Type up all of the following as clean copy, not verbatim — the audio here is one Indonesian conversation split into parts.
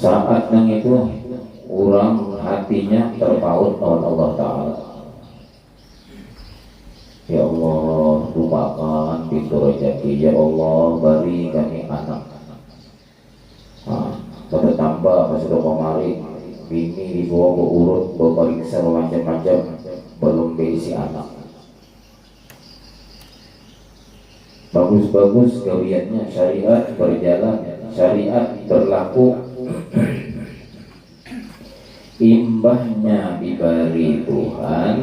Saat nang itu orang hatinya terpaut oleh Allah Ta'ala. Ya Allah, lupakan pintu rezeki. Ya Allah, beri kami anak. Pada tambah pas sudah kemari, bini dibawa ke urut, berperiksa macam-macam, belum berisi anak. Bagus-bagus gawiannya, syariat berjalan, syariat berlaku. Imbahnya diberi Tuhan.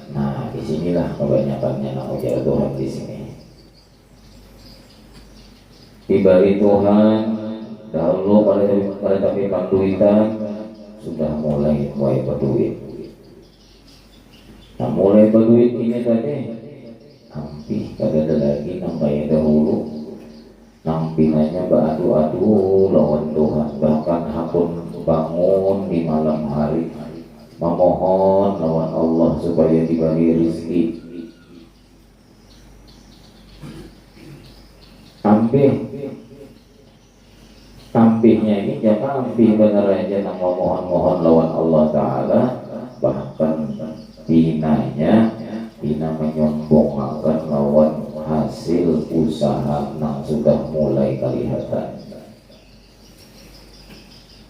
Nah, disinilah kebanyakannya nak ujar Tuhan di sini. Diberi Tuhan, dahulu pada tapi panduitan sudah mulai berduit. Nah, mulai berduit ini tadi, hampir kagak ada lagi namanya dahulu. Nampingannya beradu-adu lawan Tuhan, bahkan hakun bangun di malam hari memohon lawan Allah supaya diberi rezeki. Tampihnya ini jangan tampih bener aja nang memohon lawan Allah Ta'ala, bahkan binanya bina menyombongkan lawan hasil usaha nang sudah mulai kelihatan.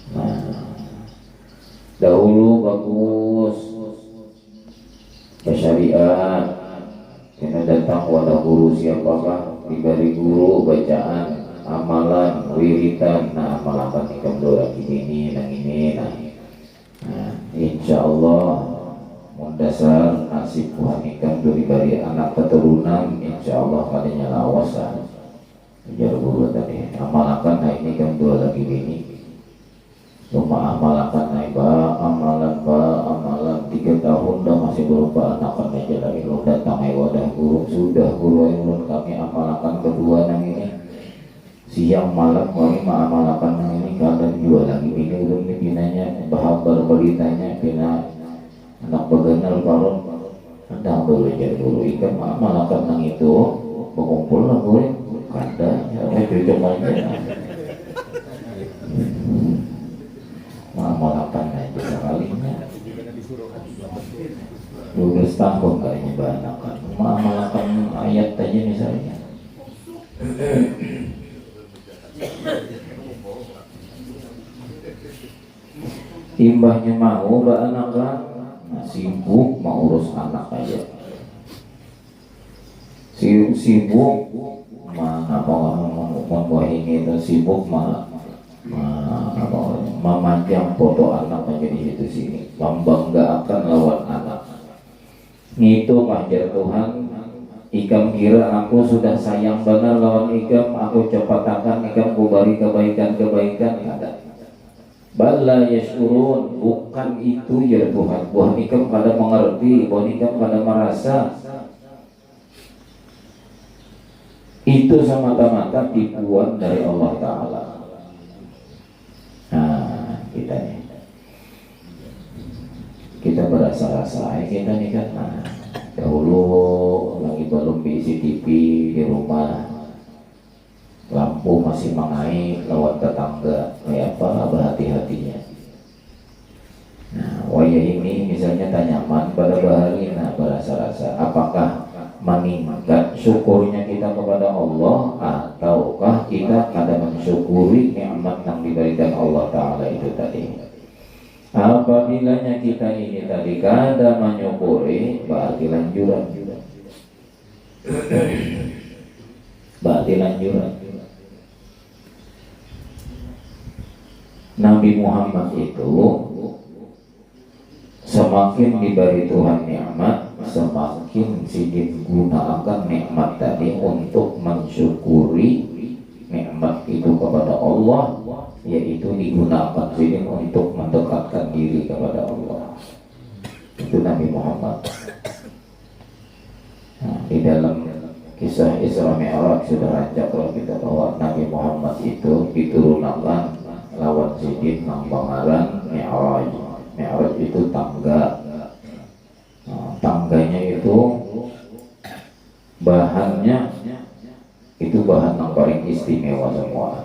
Nah, dahulu bagus syariat, kena datang wadah guru siapakah, diberi guru bacaan, amalan, wiritan. Nah, amalan nikam doa ini, nah, insya Allah mendasar nasib Tuhan nikam diberi anak keturunan, insya Allah kadanya lawasan. Ujar guru tadi, amalkan nah ini kan dua lagi ini. Cuma amalkan amalan 3 tahun dah masih berupa anak aja lagi. Lo datang wadah guru, sudah guru yang kami amalkan kedua nang ini. Siang malam kami amalkan nang ini, kalian dua lagi ini belum binanya bahabar beritanya bina anak begenal baron. Anda belajar dulu ikan amalkan nang itu berkumpul lah gue kanda ya itu aja. Amalkan aja sekalinya 12 tahun kayaknya banakan amalkan ayat aja misalnya. Imbahnya mau banakan, nah, sibuk mau urus anak aja, sibuk mana apa ini itu sibuk malah memanjang foto anak menjadi situ sini, membanggakan lawan anak. Itu manjar Tuhan. Ikam kira aku sudah sayang benar lawan ikam, aku cepatakan ikam kubari kebaikan ada. Bala yashurun, bukan itu ya Tuhan. Buah ikam pada mengerti, buah ikam pada merasa. Itu semata-mata tipuan dari Allah Ta'ala. Nah, kita berasa-rasa kita nih kan. Nah, dahulu lagi belum diisi TV di rumah, lampu masih mengait lewat tetangga, kayak apa berhati-hatinya. Nah, wayah ini misalnya tanyaman pada bahari, nah berasa-rasa apakah meningkat syukurnya kita kepada Allah, ataukah kita kada mensyukuri nikmat yang diberikan Allah Ta'ala itu tadi. Apabila kita ini tadi kada menyukuri, berarti lanjuran. Nabi Muhammad itu semakin diberi Tuhan nikmat, semakin sidin gunakan nikmat tadi untuk mensyukuri nikmat itu kepada Allah, yaitu digunakan sidin untuk mendekatkan diri kepada Allah. Itu Nabi Muhammad. Nah, di dalam kisah Isra Mi'raj sudah rancak kalau kita bahwa Nabi Muhammad itu diturunkan lawan sidin nang bangaran Mi'raj. Mi'raj itu tangga. Nah, tangganya itu bahannya itu bahan yang paling istimewa semua.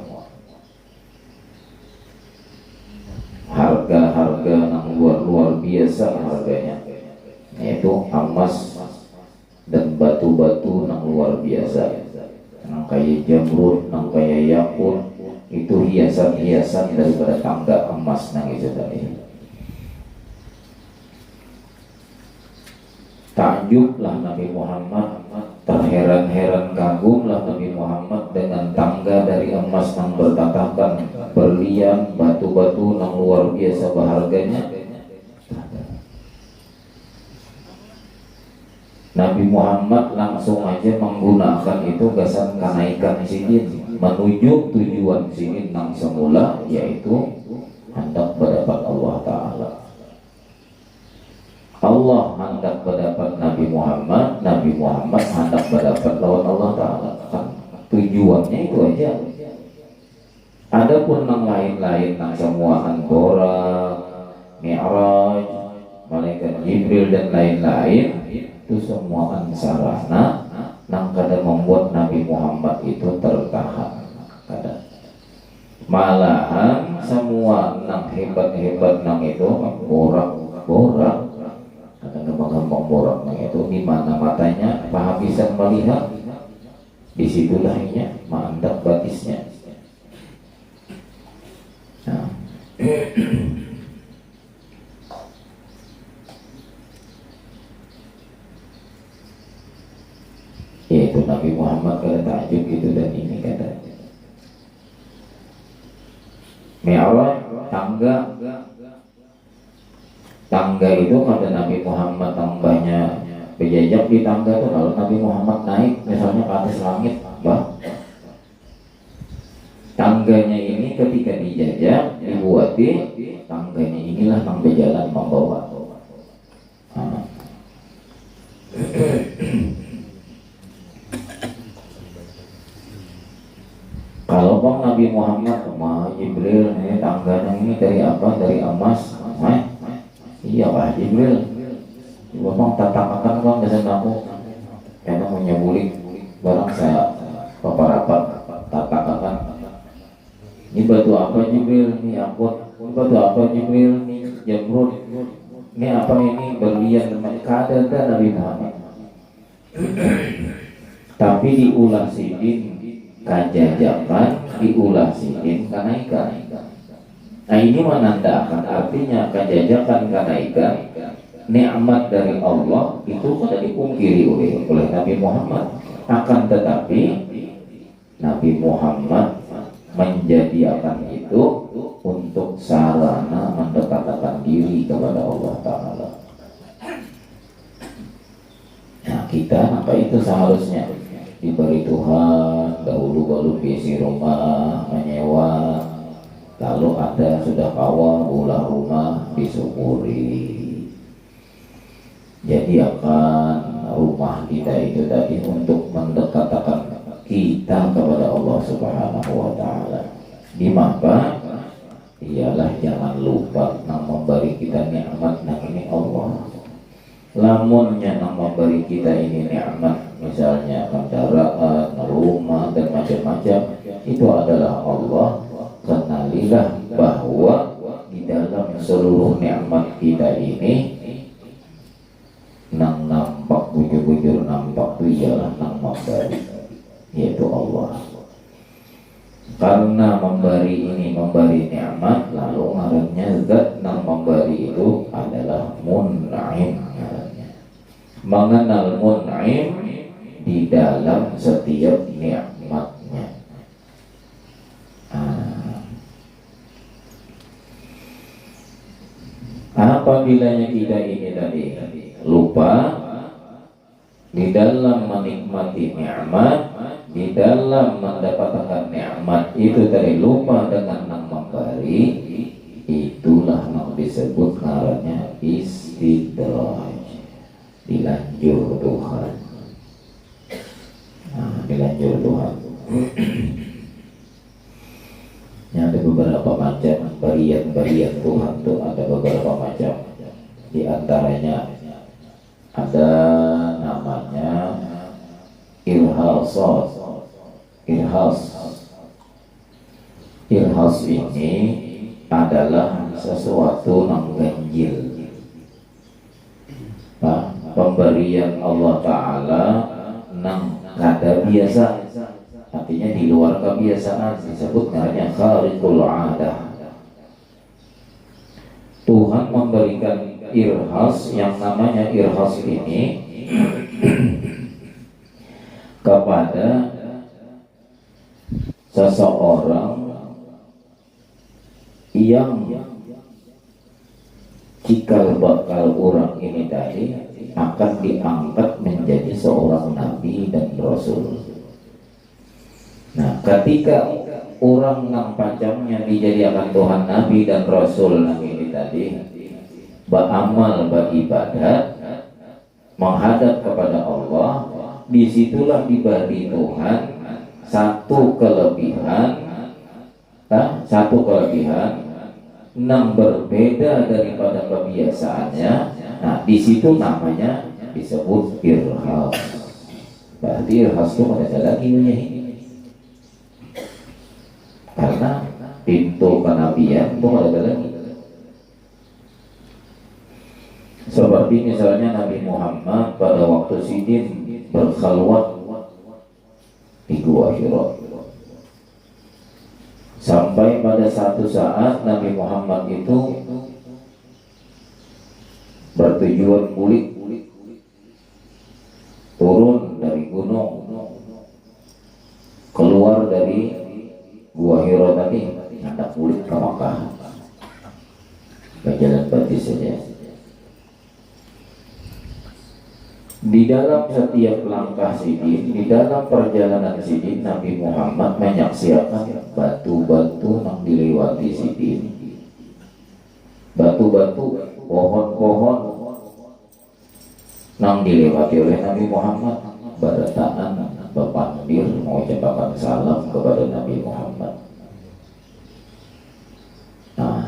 emas dan batu-batu yang luar biasa, yang kayak jamrud, yang kayak yakut, itu hiasan-hiasan daripada tangga emas nang itu tadi. Takjublah Nabi Muhammad, terheran-heran kagumlah Nabi Muhammad dengan tangga dari emas yang bertatakan berlian, batu-batu yang luar biasa berharganya. Nabi Muhammad langsung aja menggunakan itu gasan kenaikan sidin menuju tujuan sidin yang semula, yaitu hendak mendapat Allah Ta'ala. Allah hendak mendapat Nabi Muhammad, Nabi Muhammad hendak mendapat lawan Allah Ta'ala. Kan tujuannya itu aja. Adapun yang lain-lain, yang semua Borak, Mi'raj, Malaikat Jibril dan lain-lain, itu semua sarana yang kadang membuat Nabi Muhammad itu tertahan. Malahan semua yang hebat-hebat yang itu borak gampang borak itu di mana matanya kehabisan melihat, disitulah ia mandap batisnya. Nah. Yaitu Nabi Muhammad kata takjub itu dan ini kata Mi'raj, tangga itu kata Nabi Muhammad tambahnya berjajak di tangga itu. Kalau Nabi Muhammad naik misalnya ke atas langit, tangganya ini ketika dijajak dibuati, tangganya inilah yang berjalan membawa. Kalau bang Nabi Muhammad sama Jibril ini tangganya ini dari apa? Dari emas. Iya Pak Jibril, bang tatakan bang kesan aku, karena mau nyabulik barang saya rapat tatakan. Ini batu apa Jibril? Ini akut. Ini batu apa Jibril? Ini jamrud. Ini apa ini? Berlian. Kada Nabi Muhammad. Tapi diulah sidin kajajakan, diulah sidin kenaikan. Nah ini menandakan artinya kajajakan kenaikan nikmat dari Allah itu sudah dipungkiri oleh Nabi Muhammad. Akan tetapi Nabi Muhammad menjadikan itu untuk sarana mendekatkan diri kepada Allah Ta'ala. Nah kita apa itu seharusnya diberi Tuhan dahulu baru isi rumah menyewa, kalau ada sudah kawan ulah rumah disyukuri. Jadi akan rumah kita itu tadi untuk mendekatkan kita kepada Allah Subhanahu wa Ta'ala. Di mana ialah jangan lupa yang memberi kita nikmat yang ini Allah. Lamunnya yang memberi kita ini nikmat, misalnya kendaraan, rumah dan macam-macam, itu adalah Allah. Kenalilah bahwa di dalam seluruh nikmat kita ini nang nampak bujur-bujur nampak itu ialah nang memberi, yaitu Allah. Karena memberi ini memberi nikmat, lalu ngarannya zat nang memberi itu adalah mun'im. Mengenal mun'im di dalam setiap nikmatnya. Apabila kita ini tadi lupa di dalam menikmati nikmat, di dalam mendapatkan nikmat itu tadi lupa dengan yang memberi, itulah yang disebut ngarannya istidraj, dilanjur Tuhan. Dilanjur Tuhan. Ada beberapa macam berian Tuhan tuh, ada beberapa macam. Di antaranya ada namanya irhas. Irhas ini adalah sesuatu yang ganjil. pemberian Allah Ta'ala nang kada biasa, artinya di luar kebiasaan, disebut namanya khariqul adah. Tuhan memberikan irhas, yang namanya irhas ini kepada seseorang yang cikal bakal orang ini tadi akan diangkat menjadi seorang nabi dan rasul. Nah, ketika orang yang pancamnya dijadikan Tuhan nabi dan rasul yang ini tadi beramal, beribadat, menghadap kepada Allah, disitulah diberi Tuhan satu kelebihan yang berbeda daripada kebiasaannya. Nah, di situ namanya disebut irhas. Berarti irhas itu ada lagi ini. Karena pintu kenabian itu ada lagi. Seperti misalnya Nabi Muhammad pada waktu Sidin berkhalwat di Gua Hira, sampai pada satu saat Nabi Muhammad itu bertujuan mulik turun dari gunung, keluar dari Gua Hira tadi, hendak mulik ke Makkah, berjalan kaki saja. Di dalam setiap langkah Sidin, di dalam perjalanan Sidin, Nabi Muhammad menyaksikan batu-batu yang dilewati Sidin, batu-batu, pohon-pohon yang dilewati oleh Nabi Muhammad, berdatangan berpandir mengucapkan salam kepada Nabi Muhammad. Nah,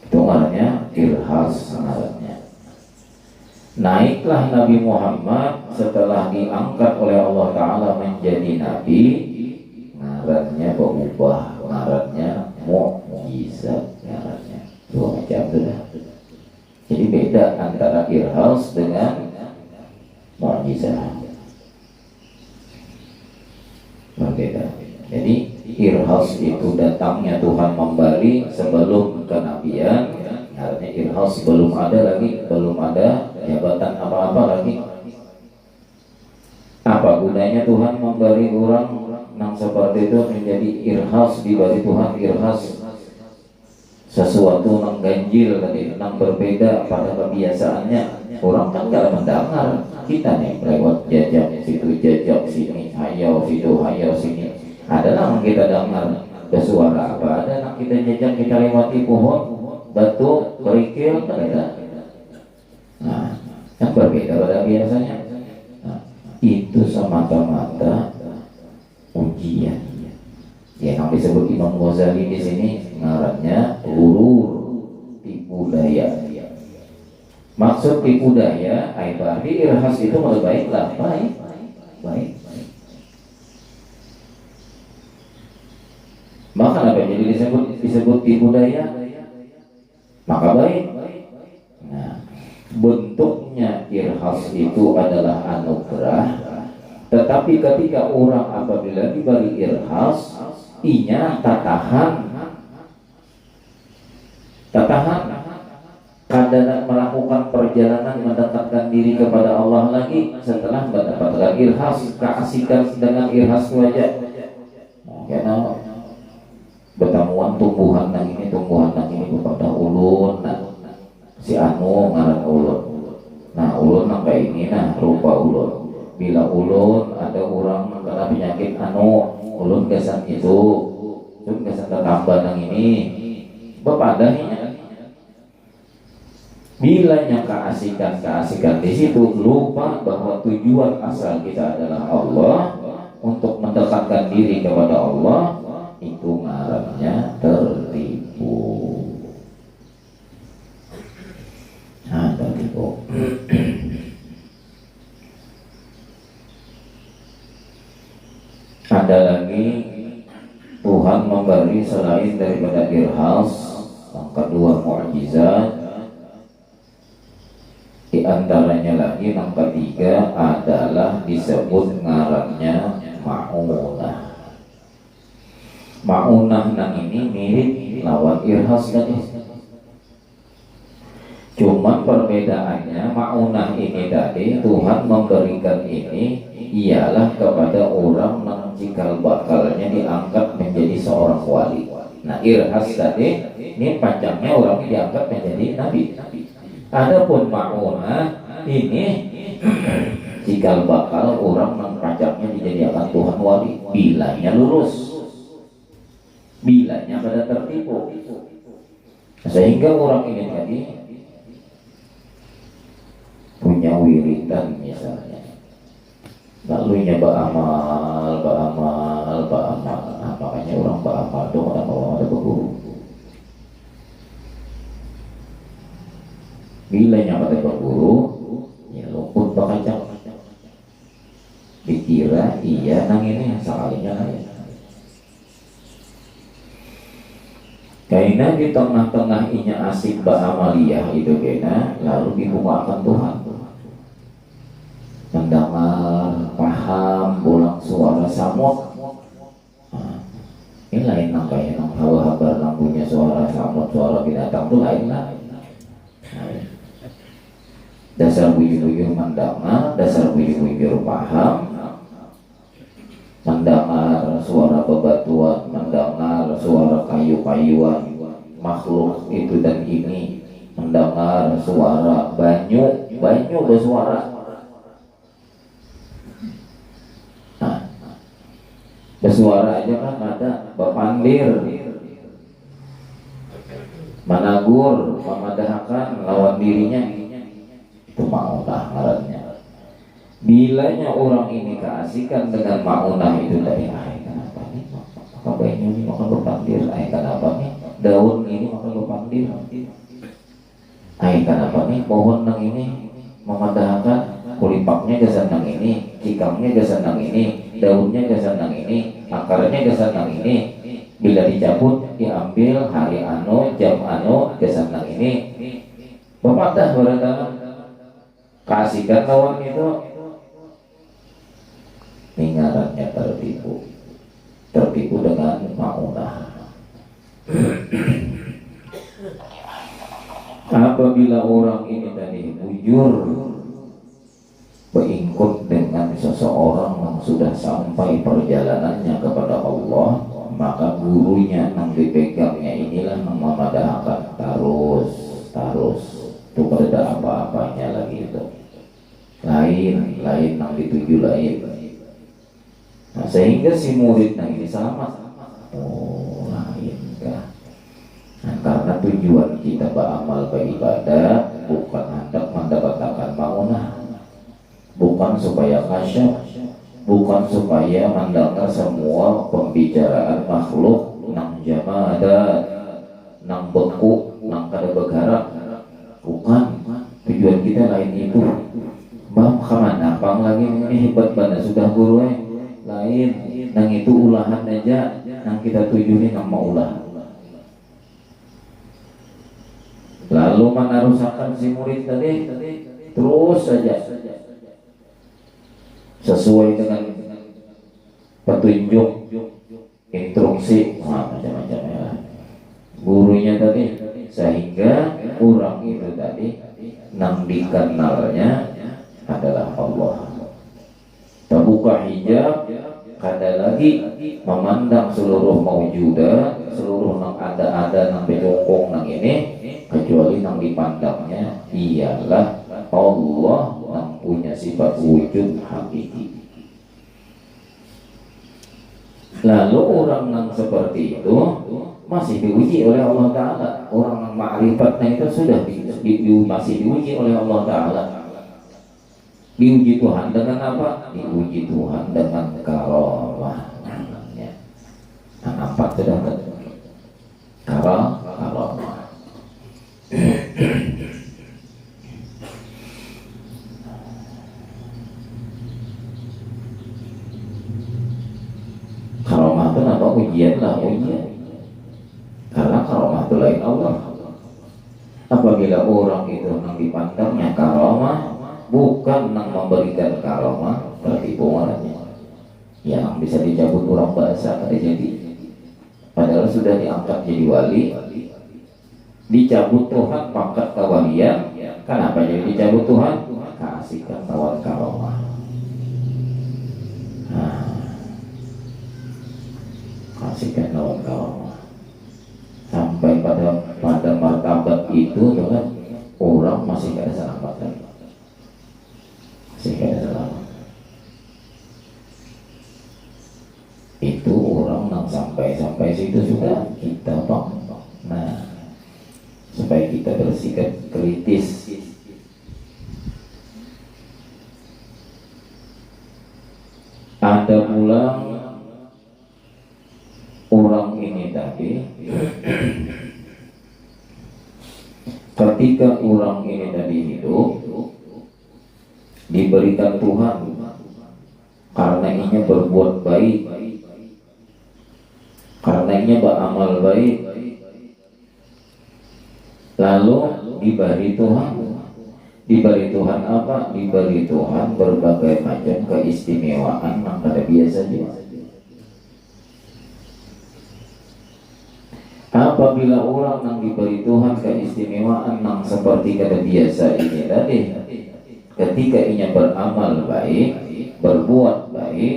itu namanya irhas ngarannya. Naiklah Nabi Muhammad setelah diangkat oleh Allah Ta'ala menjadi Nabi, ngarannya berubah, ngarannya mukjizat, ngarannya dua macam sudah. Jadi beda antara irhas dengan mukjizat, berbeda. Jadi irhas itu datangnya Tuhan memberi sebelum kenabian, artinya irhas belum ada lagi, belum ada jabatan apa-apa lagi. Apa gunanya Tuhan memberi orang yang seperti itu menjadi irhas, diberi Tuhan irhas sesuatu yang ganjil tadi, yang berbeda pada kebiasaannya. Orang kan gak mendengar, kita nih lewat jajak situ, jajak sini, hayau situ, hayau sini, adalah yang kita dengar bersuara apa, ada yang kita jajak, kita lewati pohon, batu, kerikil, ada. Nah, yang berbeda pada biasanya. Nah, itu semata-mata ujian. Ya, yang disebut Imam Ghazali di sini ngarannya ghurur, tipu daya. Maksud tipu daya, berarti irhas itu malah baiklah, baik. Maka apa jadi disebut tipu daya? Maka baik. Nah, bentuknya irhas itu adalah anugerah. Tetapi ketika orang apabila diberi irhas, inya tatahan kadang melakukan perjalanan mendekatkan diri kepada Allah lagi setelah mendapatkan irhas, keasikan dengan irhas wajah. Karena bertemuan tumbuhan nang ini kepada ulun, si anu ngaran ulun. Nah, ulun nang kayak ini, nah rupa ulun. Bila ulun ada orang kena penyakit anu, ulun kesan itu, ulun kesan tertambah nang ini, bepadahnya. Bila yang keasikan di situ, lupa bahwa tujuan asal kita adalah Allah, untuk mendekatkan diri kepada Allah, itu ngarannya tertipu. Nah, tertipu. Ada lagi Tuhan memberi selain daripada irhas, yang kedua mukjizat, Di antaranya lagi yang ketiga adalah disebut ngarannya ma'unah. Ma'unah nang ini mirip lawan irhas tadi. Cuman perbedaannya ma'unah ini tadi Tuhan memberikan ini ialah kepada orang yang cikal bakalnya diangkat menjadi seorang wali. Nah irhas tadi ini panjangnya orang diangkat menjadi nabi. Adapun ma'unah ini cikal bakal orang yang panjangnya dijadikan Tuhan wali bilanya lurus, bilanya pada tertipu, sehingga orang ini tadi punya wiridan misalnya, lalu nyoba amal, makanya orang beramal dong ada berguru. Bila yang pada berguru, ya luput bakal dikira iya nang ini sekalinya ya. Karena di tengah-tengah inya asik ba'amaliyah itu kena lalu dibukakan Tuhan. Mendengar, paham, bolang suara samut. Ini lain nang kayak nang hawa-habar nang punya suara samut, suara binatang itu lain lah. Dasar buyur-buyur mendengar, dasar buyur-buyur paham, mendengar suara bebatuan, mendengar suara kayu-kayuan, makhluk itu dan ini, mendengar suara banyu bersuara. Nah, bersuara aja kan ada bepandir, managur, memadahakan lawan dirinya. Itu ma'unah ngarannya. Bilanya orang ini keasikan dengan ma'unah itu dari kenapa nih? Maka banyu ini makan berpandir. Kenapa nih? Daun ini makan berpandir. Kenapa nih? Pohon nang ini memadahkan kulipaknya gasan nang ini, cikangnya gasan nang ini, daunnya gasan nang ini, akarnya gasan nang ini. Bila dicabut, diambil hari anu, jam anu, gasan nang ini. Pematah berada kasihkan lawan itu ngarannya tertipu dengan ma'unah. Apabila orang ini tadi bujur beingkut dengan seseorang yang sudah sampai perjalanannya kepada Allah, maka gurunya yang dipegangnya inilah yang memadahkan terus itu pada apa-apanya lagi itu lain yang dituju lain. Nah, sehingga si murid yang ini sama lain kah? Nah, karena tujuan kita beramal beribadah bukan hendak mendapatkan ma'unah, bukan supaya kasyaf, bukan supaya mendengar semua pembicaraan makhluk nang jamadah, nang beku, nang kada bergerak. Bukan, tujuan kita lain itu. Bang kemana? Bang lagi ini hebat banget sudah guru lain. Nang itu ulahan aja, nang kita tuju ini nang mau ulah. Lalu mana rusakkan si murid tadi terus saja sesuai dengan petunjuk instruksi macam-macamnya gurunya tadi, sehingga orang itu tadi nang dikenalnya adalah Allah. Terbuka hijab, kada lagi memandang seluruh maujudah, seluruh nang ada nang bejongkong nang ini, kecuali nang dipandangnya ialah Allah yang punya sifat wujud hakiki. Lalu orang yang seperti itu masih diuji oleh Allah Ta'ala. Orang yang ma'rifatnya itu sudah masih diuji oleh Allah Ta'ala. Diuji Tuhan dengan apa? Diuji Tuhan dengan karamah. Nah, empat sudah karamah. Karamah itu apa? Ujian lah, ujian. Karena karamah itu lain Allah. Apabila orang itu nang dipandangnya karomah, bukan nang memberikan karomah, berarti pengaruhnya yang bisa dicabut orang bahasa ada jadi. Padahal sudah diangkat jadi wali, dicabut Tuhan pangkat kewalian. Kenapa jadi dicabut Tuhan? Kasihkan tawar karomah. Kasihkan tawar karomah. Sampai pada martabat itu kan orang masih ada selamat lagi, masih ada selamat. Itu orang yang sampai situ sudah kita bang. Nah, supaya kita bersikap kritis. Ada pula orang ini tadi, ketika orang ini tadi hidup, diberikan Tuhan karena ingin berbuat baik, karena ingin beramal baik, lalu diberi Tuhan apa? Diberi Tuhan berbagai macam keistimewaan yang pada biasanya. Apabila orang yang diberi Tuhan keistimewaan yang seperti kata biasa ini tadi, ketika ingin beramal baik, berbuat baik,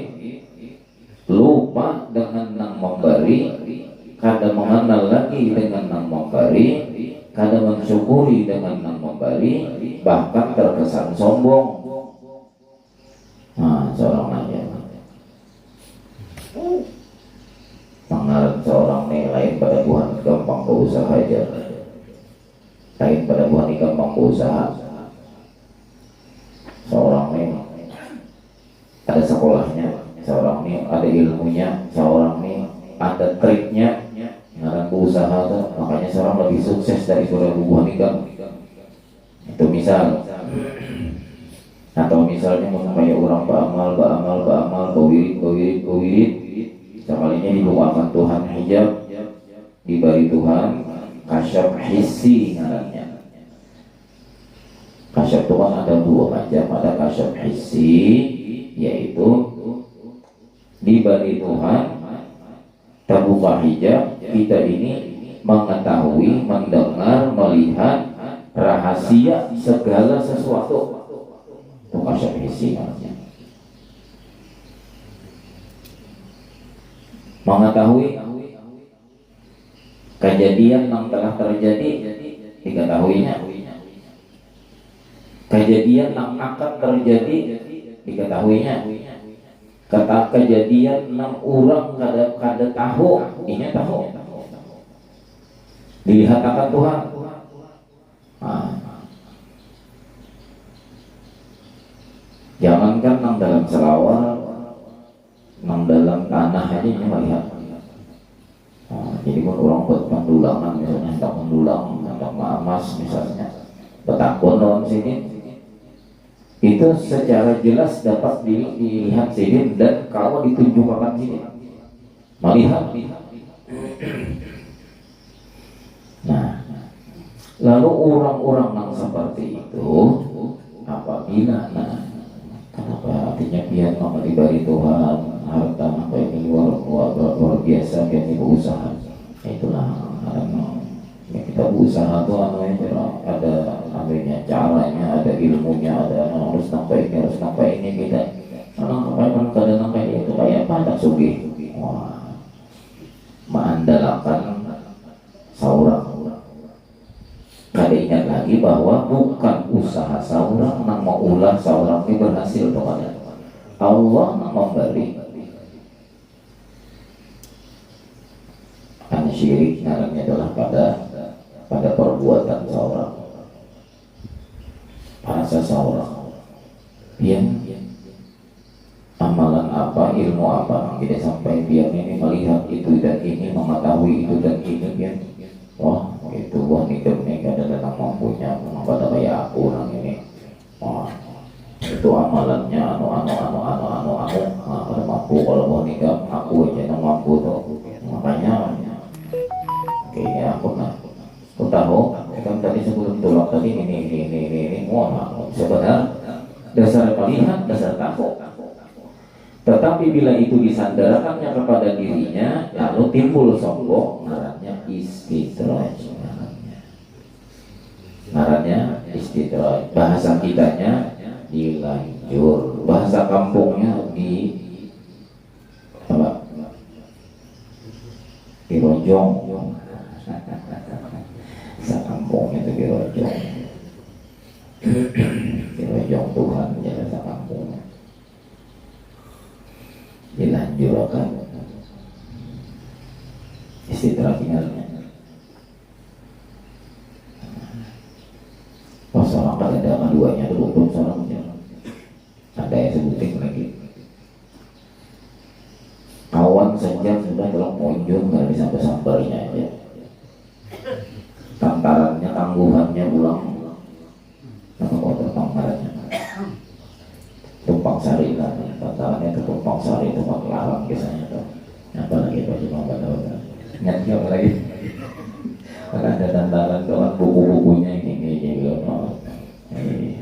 lupa dengan yang memberi, kadang mengenal lagi dengan yang memberi, kadang mensyukuri dengan yang memberi, bahkan terkesan sombong. Nah, seorang nanya, pengaruh seorang ini lain pada Tuhan gampang berusaha aja, lain pada Tuhan gampang berusaha. Seorang ini ada sekolahnya, seorang ini ada ilmunya, seorang ini ada triknya, ngarang berusaha tuh, makanya seorang lebih sukses daripada buah nikah. Itu misal, atau misalnya mau kayak orang beramal, berwirid, sekalinya dibukakan Tuhan hijab, diberi Tuhan kasyaf hissi ngarangnya. Kasyaf Tuhan ada dua macam, ada kasyaf hissi, yaitu diberi Tuhan terbuka hijab, kita ini mengetahui, mendengar, melihat rahasia segala sesuatu. Itu kasyaf hissi namanya. Mengetahui kejadian yang telah terjadi, diketahuinya. Kejadian yang akan terjadi, diketahuinya. Kata kejadian 6 orang kada tahu, ini tahu. Dilihat akan Tuhan. Jangankan nang dalam selawar, nang dalam tanah aja ini melihat. Jadi pun orang buat pendulangan, misalnya hendak mendulang, hendak emas misalnya, betakun dalam sini, itu secara jelas dapat dilihat sini dan kalau ditunjukkan sini, melihat. Nah, lalu orang-orang yang seperti itu, apabila, kenapa artinya dia mau diberi Tuhan harta apa ini luar biasa, dia berusaha. Itulah ya, kita berusaha tuh ada adanya caranya, ada ilmunya, ada harus sampai ini kita kadang sampai itu kayak pada sugih. Wah, mengandalkan seorang. Kada ingat lagi bahwa bukan usaha seorang nang mau ulah seorang ini berhasil kepada Allah nang memberi. Hanya syirik namanya adalah pada perbuatan seorang, bahasa seorang, yang amalan apa, ilmu apa, tidak sampai dia ini melihat itu dan ini, mengetahui itu dan ini, dia wah itu wah ini ada datang mampunya, pada kayak aku orang ini, wah itu amalannya pada mampu. Kalau mau nikah aku aja yang mampu tuh, makanya kayaknya aku tahu kan tadi sebelum tulak tadi ini mohon sebenarnya dasar melihat, dasar takut. Tetapi bila itu disandarkannya kepada dirinya, lalu timbul sombong, ngarannya istidraj. Ngarannya istidraj. Bahasa kitanya dilanjur, bahasa kampungnya dirojong. Bahasa kampungnya itu dirojong. Dirojong Tuhan ya bahasa kampungnya. Dilanjurkan istidraj tinggalnya. Masalah kan ada keduanya dulu belum salah ada yang sebutin lagi. Kawan saja sudah dalam monjol nggak bisa sambarnya aja. Tantarannya, tangguhannya pulang. Nama kota pangkarannya. Tumpang Sari lah, tantarannya ke Tumpang Sari, tempat larang biasanya tuh. Apa lagi Pak Cuma nggak tahu. Ingat apa lagi? Karena ada tantaran tuh kan buku-bukunya ini gitu.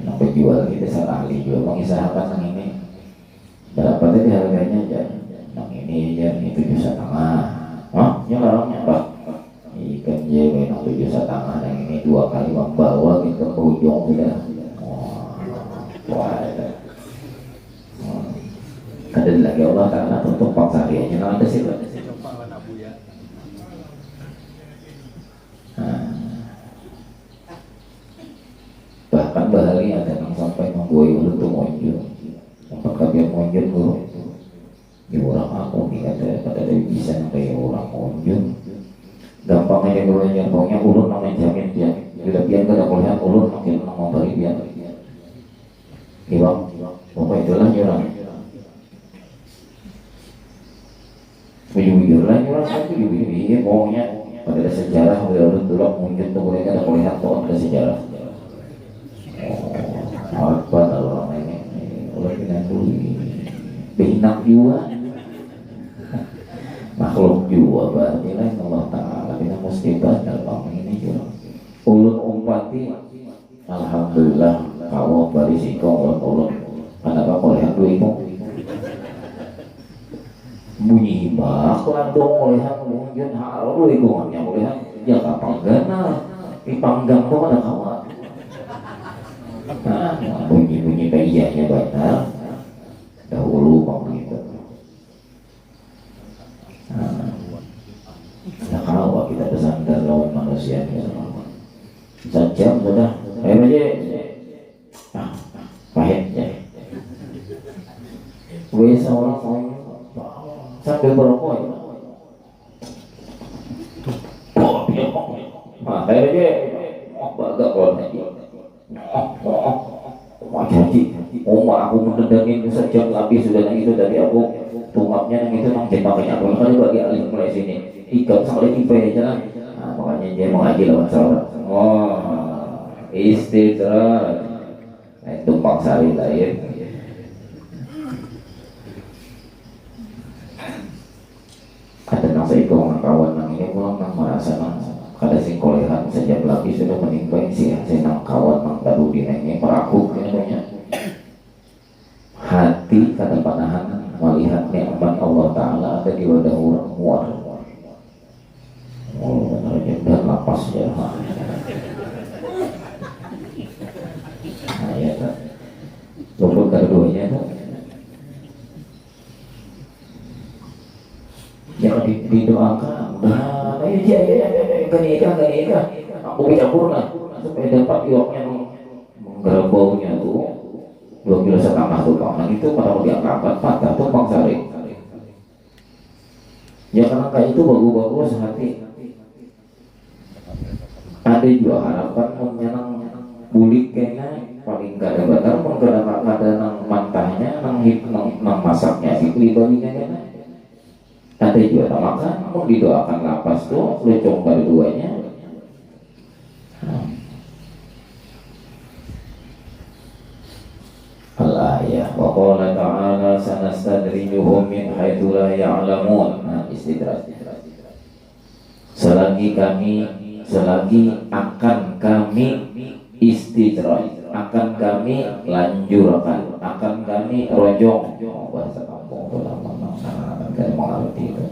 Yang penjual kita salah ahli jual, mengisahkan yang ini. Berapa tadi harganya aja? Yang ini aja, ini 7,5. Hah? Ini larangnya apa? Ikan jewe yang 7,5, yang ini 2 kali membawa gitu ke ujung sudah. Wah, kadang lagi Allah Ta'ala tutup pangsari aja, nah ada sih. Bahkan bahari ada yang sampai menggoi untuk monjol. Apakah dia monjol guru? Di orang aku nih kata bisa sampai orang monjol. Gampang aja dulu nyambungnya ulun namanya jamin dia. Bila pian kada kuliah ulun makin mau balik pian. Ibang, pokoknya itulah nyurang. Bujur lah nyurang kan bujur maunya pada sejarah ulun dulu monjol tuh boleh kada kuliah tuh ada sejarah. Apa orang ini oleh dengan dulu binak juga makhluk juga berarti lain Allah Ta'ala kita mesti dalam ini juga ulun umpati alhamdulillah kalau barisiko ulun kenapa kau lihat dulu itu bunyi bak landung melihat mungkin hal dulu itu hanya melihat ya kapal gana di panggang tuh ada kawan. Nah, bunyi-bunyi kayaknya benar dahulu bang gitu. Nah, kalau kita bersandar lawan manusia sejam sudah, ayo aja, pahitnya. Gue seorang sambil berokok ya. Nah, ayo aja, agak kolam lagi. Jadi, aku mendendangin sejam lebih sudah yang itu dari aku tumpaknya yang itu nang makanya aku kan bagi alih mulai sini ikut sampai tipe aja lah. Nah, makanya dia mengaji lawan seorang. Oh, istidraj. Nah, tumpang sari lain. Ada nang seikong kawan nang ini pulang nang merasa nang kada sing kolehan sejak lagi sudah menimba si senang kawan mang baru dinengnya meraku katanya hati kada panahan melihat nikmat Allah Ta'ala ada di wadah orang muar benar aja dan lapas ya nah ya tak luput keduanya tak jangan didoakan nah ya aku campur lah supaya dapat ioknya menggerbaunya tuh 2,5 kilo tuh kawan itu pada mau diangkat patah tuh bang sari ya karena kayak itu bagus-bagus hati ada juga harapan menyenang bulik kayaknya paling gak ada batal menggerak ada nang mantahnya nang masaknya itu dibandingnya kayaknya ada juga makan mau didoakan lapas tuh lecong baru duanya. Al-ayah wa qala ta'ala sanastadrijuhum min haitsu la ya'lamun. Nah, istidraj. Selagi kami selagi akan kami istidraj, akan kami lanjurkan, akan kami rojong. Bahasa kampung itu lama akan kami mengerti itu.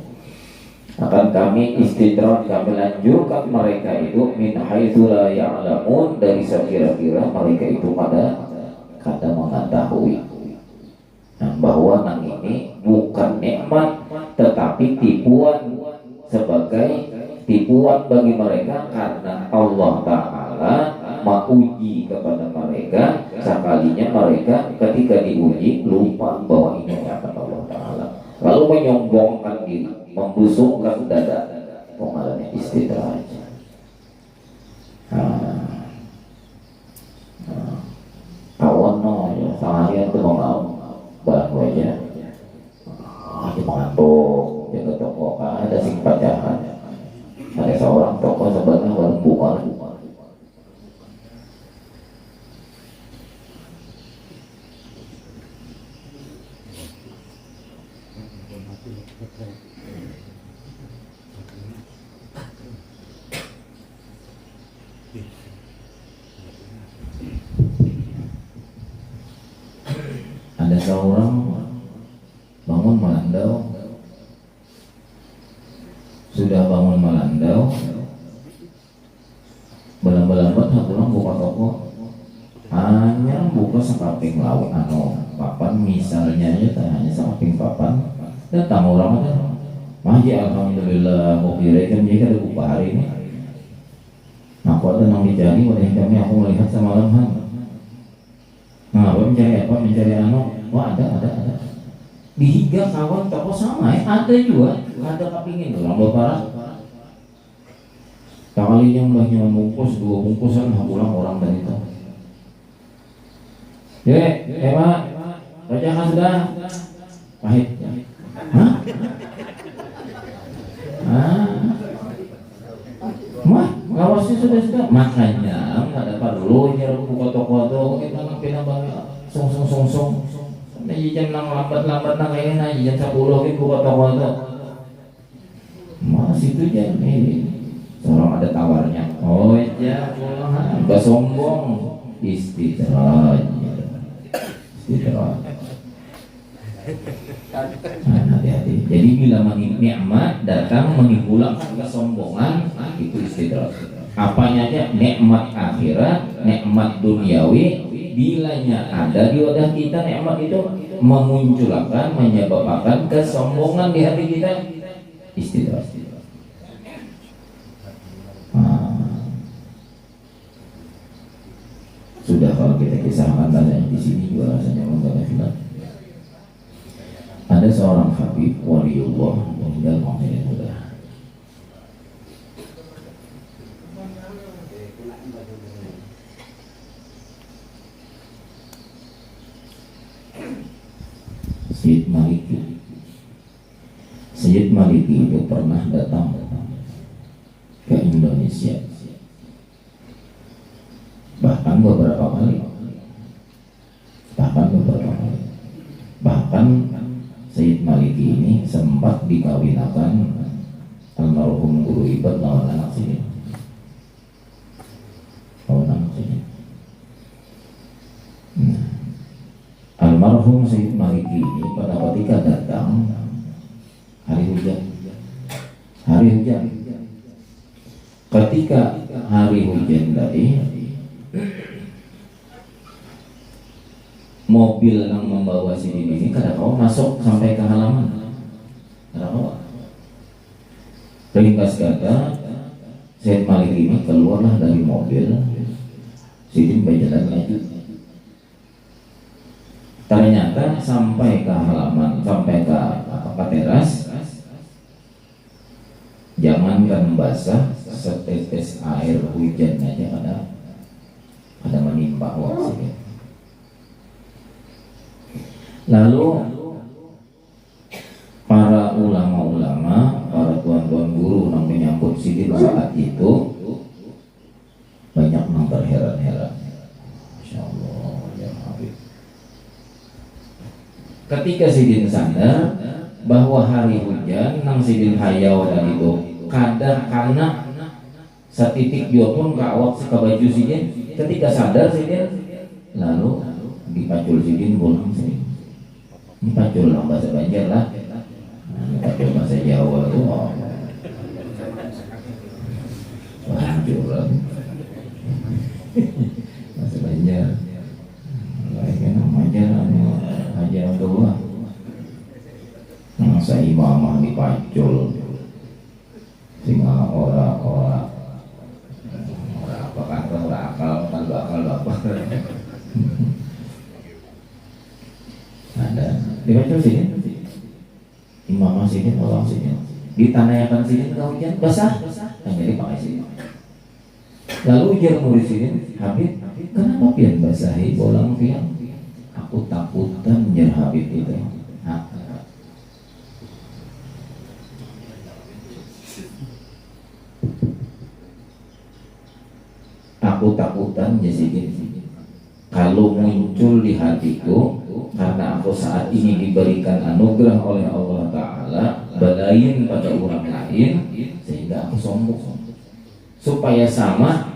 Akan kami istidraj, kami lanjurkan mereka itu min haitsu la ya'lamun, dari sekira-kira mereka itu kada mengetahui bahwa nang ini bukan nikmat tetapi tipuan, sebagai tipuan bagi mereka, karena Allah Ta'ala menguji kepada mereka. Sekalinya mereka ketika diuji lupa bahwa ini nikmat Allah Ta'ala, lalu menyombongkan diri, membusukkan dada. Pengalannya istidraj. Kawan ya seharian tuh mau bahan wajah lagi mengantuk, dia ke toko, ada sing pacaran, ada seorang toko sebenarnya baru buka. Ada seorang bangun melandau, sudah bangun melandau, belambat-lambat pulang buka toko, hanya buka sekaping lauk papan misalnya aja, hanya sekaping papan. Datang orang ada, maji alhamdulillah, mau kira kan dia ada buka hari ini. Aku ada nang dicari, oleh kami aku melihat semalam. Nah, mencari apa? Mencari wah ada. Dihiga kawan toko sama ada juga, ada kepingin orang berparah. Kalinya mbahnya bungkus 2 bungkusan, pulang orang dari itu. Pak, bacakan sudah. Pahit. Hah? Kawasnya sudah. Makanya nggak ada perlu nyuruh buka toko kita pindah song. Nah, jam 6 lambat kayak ini, jam 10 kita buka toko itu. Mas itu jam ini. Seorang ada tawarnya. Oh iya, nggak sombong. Istidraj. Hati-hati. Jadi bila nikmat datang menimbulkan kesombongan, itu istidraj. Apanya aja, nikmat akhirat, nikmat duniawi, bilanya ada di wadah kita, nikmat itu memunculkan, menyebabkan kesombongan di hati kita, istidraj. Sudah kalau kita kisahkan tanya di sini juga rasanya mengganggu film. Ada seorang habib waliullah meninggal maksudnya sudah. Syed Maliki itu pernah datang ke Indonesia, bahkan beberapa kali. Syed Maliki ini sempat dikawinakan almarhum guru Ibad lawan anak sini. Almarhum Syed Maliki ini pada ketika datang hari hujan. Ketika hari hujan tadi, mobil yang membawa Sidin ini kada kau masuk sampai ke halaman. Kada kau. Ringkas kata, Syed Malik ini keluarlah dari mobil. Sidin berjalan lagi. Ternyata sampai ke halaman, sampai ke teras, jangankan basah, setetes air hujan aja ada menimpa Sidin. Lalu para ulama-ulama, para tuan-tuan guru yang menyambut Sidin saat itu banyak yang terheran-heran. Masya Allah, ya Habib. Ketika Sidin sadar bahwa hari hujan nang Sidin hayau dan itu kadang karena satitik jua pun ke awak ke baju sidin. Ketika sadar sidin, lalu dipacul sidin pulang sidin. Ini pacul lah bahasa Banjar lah. Pacul bahasa Jawa itu pacul lah bahasa Banjar. Kayaknya nama aja Allah. Masa imamah dipacul sehingga ora apa kata ora akal apa ada dipacul sini imamah sini orang sini ditanayakan sini kemudian basah yang jadi pakai sini. Lalu ujar murid sini, Habib, kenapa pian basahi bolang pian? Aku takutan jar Habib itu. Aku takutan jadi kalau muncul di hatiku karena aku saat ini diberikan anugerah oleh Allah Ta'ala balain pada orang lain sehingga aku sombong supaya sama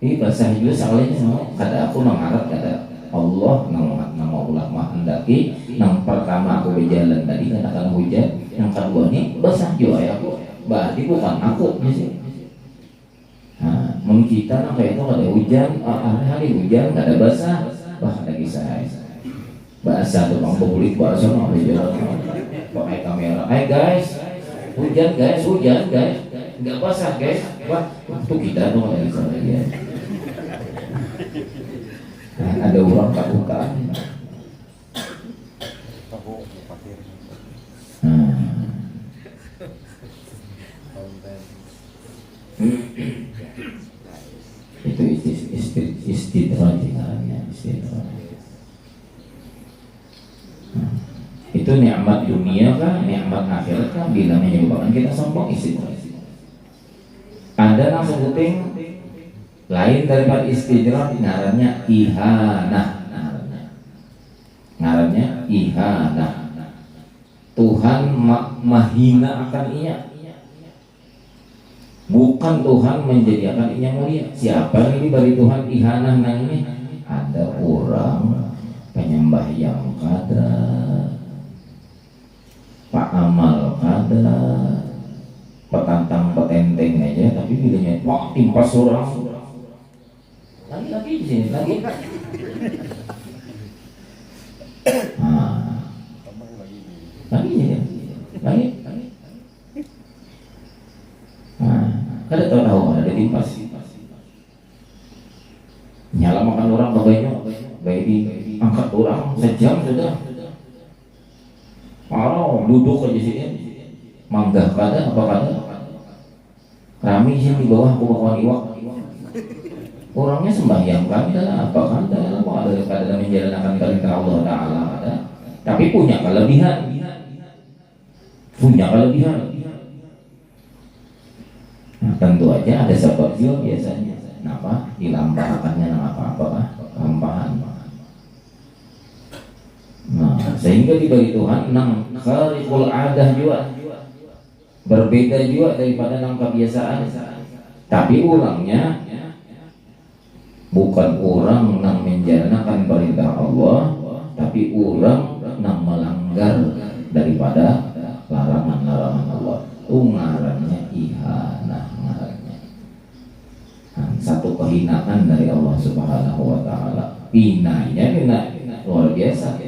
ini bahasa juga soalnya kada aku mengharap kada Allah nama ulama hendaki yang pertama aku berjalan tadi katakan hujan yang kedua ini basah juga ya aku berarti bukan aku sih. Nah, kita nang kayak itu ada hujan, hari hujan nggak ada basah, ada kisah bahasa tukang publik bahasa mau jalan pakai kamera. Hai guys, hujan guys, nggak basah guys, wah itu kita tuh ada kisah ya. Nah, ada orang takutan. Itu istidraj namanya istidraj. Itu nikmat dunia kan, nikmat akhirat kan bila menyebabkan kita sombong istidraj. Ada yang sebuting lain daripada istidraj ngarannya ihanah. Ngarannya ihanah. Tuhan mahina akan ia. Bukan Tuhan menjadikan inya mulia. Siapa yang diberi Tuhan ihanah nang ini? Ada orang penyembah yang kada, pak amal kada, petantang petenteng aja, tapi bilangnya wah timpas orang. Lagi di sini lagi. Lagi. Kada tahu ada timpas. Nyala makan orang bagainya, baik diangkat orang sejam sudah. Duduk aja sini, manggah kada apa kada. Rami sih di bawah aku bakawan iwak. Orangnya sembahyang kada apa kada, mau ada kada menjalankan perintah Allah Taala ada. Tapi punya kelebihan. Nah, tentu aja ada sebab juga biasanya. Kenapa? Dilampahkannya nama apa-apa lampahan. Nah, sehingga dibagi Tuhan nang khariqul adah juga. Berbeda juga daripada nang kebiasaan. Tapi orangnya bukan orang nang menjalankan perintah Allah, tapi orang nang melanggar daripada larangan-larangan Allah. Ngarannya ihanah ngarannya. Satu kehinaan dari Allah Subhanahu wa taala. Pinanya luar biasa.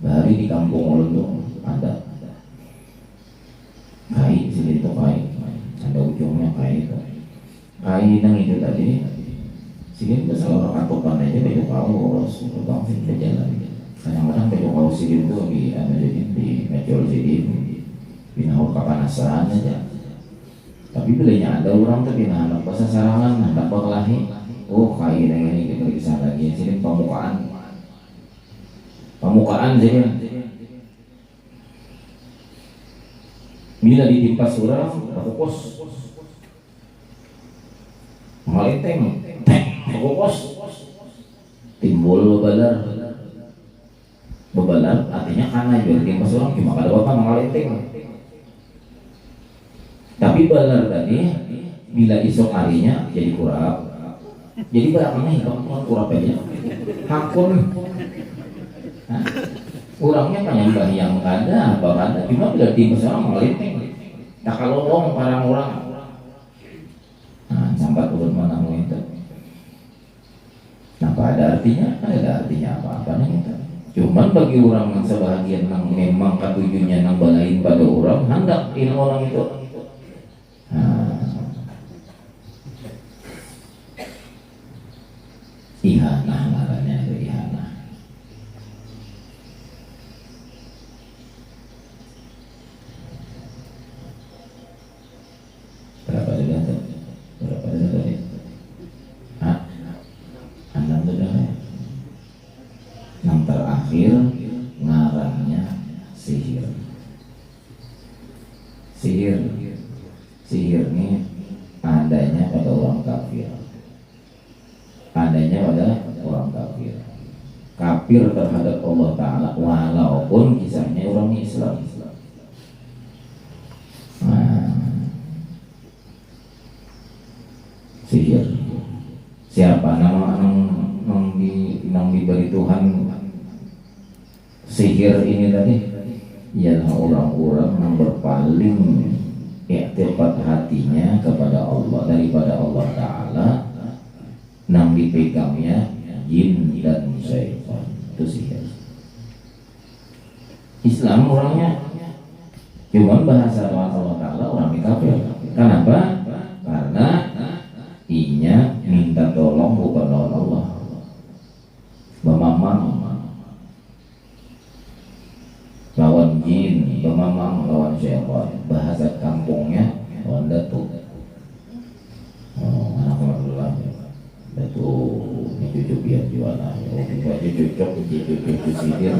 Dari di kampung Ulu ada kai sini itu kai. Ada ujungnya kai itu. Kai nang itu tadi. Sini itu salah aturan aja baju kaos, tukang sih berjalan. Kadang-kadang baju kaos sini itu di mejol sini. Pinahur kepanasan aja. Tapi belinya ada orang tuh pinahur pas sarangan hendak berkelahi. Oh kain yang ini kita kisah lagi. Sini pamukaan jadi. Bila ditimpas orang, fokus. Ngelinteng, fokus. Timbul bebalar artinya karena juga ditimpas orang gimana kalau apa ngelinteng. Tapi benar tadi bila esok harinya jadi kurap. Jadi berarti hitam kurap aja. Hakun. Orangnya penyembah yang ada, apa ada, cuma tidak di masalah melintang. Tak kalau orang. Nah, sampai turun mana itu. Apa ada artinya? Ada artinya apa-apa nih itu. Cuman bagi orang yang sebahagian yang memang katujunya nang balain pada orang, hendak ini orang itu. Ihanah ngarannya itu ihanah. Berapa tadi? Yang terakhir ngarannya sihir. Sihir ini adanya pada orang kafir. Kafir terhadap Allah Ta'ala walaupun kisahnya orang Islam. Sihir. Siapa nama yang diberi Tuhan sihir ini tadi? Ialah orang-orang yang berpaling i'tiqad hatinya kepada Allah daripada Allah Ta'ala, yang dipegangnya jin dan syaitan. Itu sihir. Islam orangnya cuman bahasa Allah Ta'ala orang kafir. Kenapa? Karena inya minta tolong bukan lawan Allah. Bemamang lawan jin, bemamang lawan syaitan. Bahasa kampungnya lawan datuk. Anak Abdullah datuk ini cucu biar jualan. Cucu sihir.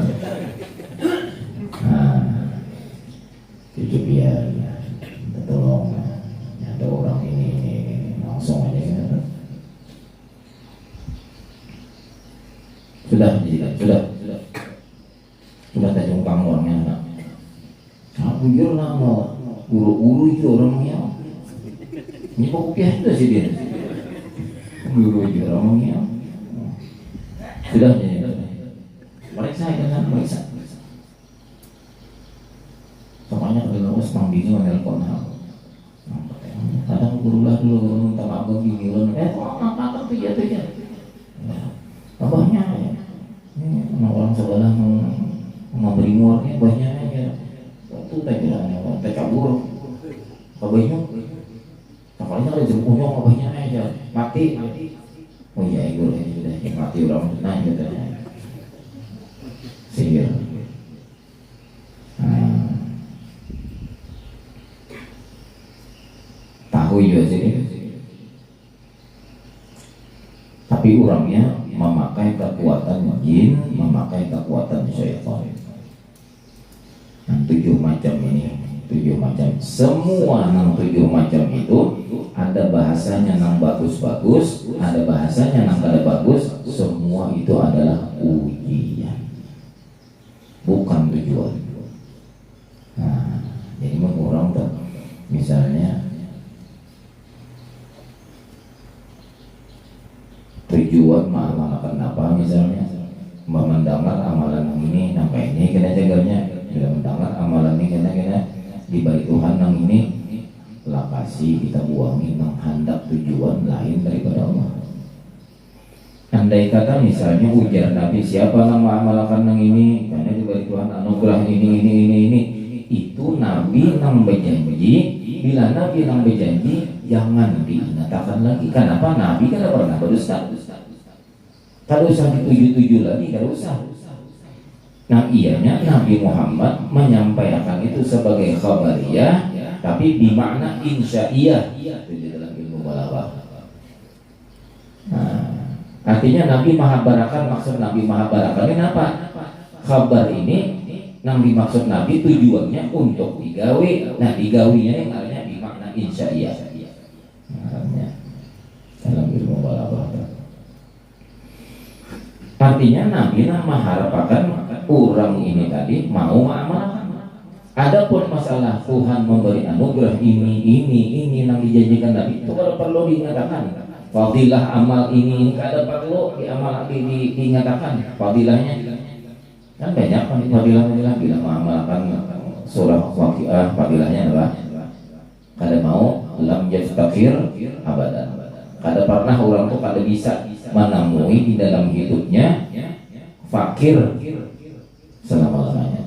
Cucu biar tolong ada orang ini langsung aja kan. Sudah tajung pangornya. Aku jurlah mau guru-guru itu orangnya. Ini kok biasa sih dia. Guru itu orangnya. Sudah jadi. Mereka kan mereka. Soalnya kalau senang bingung nelpon aku. Kadang gurulah dulu minta maaf begini loh. Apa tuh ya. Abahnya ini orang sebelah memberi muarnya banyak aja. Itu tak cabur. Abahnya kapalnya ada jemputnya abahnya aja mati. Oh iya ibu sudah mati orang nah gitu. Sihir. Tahu juga sih. Tapi orangnya memakai kekuatan jin, memakai kekuatan syaitan. Yang 7 macam ini, 7 macam. Semua yang 7 macam itu ada bahasanya yang bagus-bagus, ada bahasanya yang kada bagus. Semua itu adalah ujian, bukan tujuan. Nah, jadi orang tuh misalnya tujuan malah kenapa misalnya mendengar amalan yang ini sampai ini kena jagarnya bila mendengar amalan ini kena dibalik Tuhan yang ini lakasi kita buangi menghendak tujuan lain daripada Allah. Andai kata misalnya ujar Nabi siapa nama amalkan yang ini karena dibalik Tuhan anugerah ini itu Nabi yang berjanji. Bila Nabi yang berjanji jangan diingatkan lagi. Kenapa? Nabi kan pernah berdusta. Kalau usah dituju-tuju lagi, kalau usah. Nah ianya Nabi Muhammad menyampaikan itu sebagai khabariyah, tapi bimakna insya'iyah. Itu di dalam ilmu balaghah. Nah, artinya Nabi Mahabarakan, maksud Nabi Mahabarakan ini apa? Khabar ini yang dimaksud Nabi tujuannya untuk digawe. Nah digawinya yang artinya bimakna insya'iyah. Artinya dalam ilmu balaghah. Artinya Nabi mengharapkan orang ini tadi mau mengamalkan. Adapun masalah Tuhan memberi anugerah ini yang dijanjikan Nabi itu kalau perlu dinyatakan. Fadilah amal ini kada perlu dinyatakan fadilahnya. Kan banyak fadilah bila mengamalkan surah Waqiah fadilahnya apa? Kada mau lam yastaqir abadan. Kada pernah orang tuh kada bisa menemui di dalam hidupnya fakir selama-lamanya.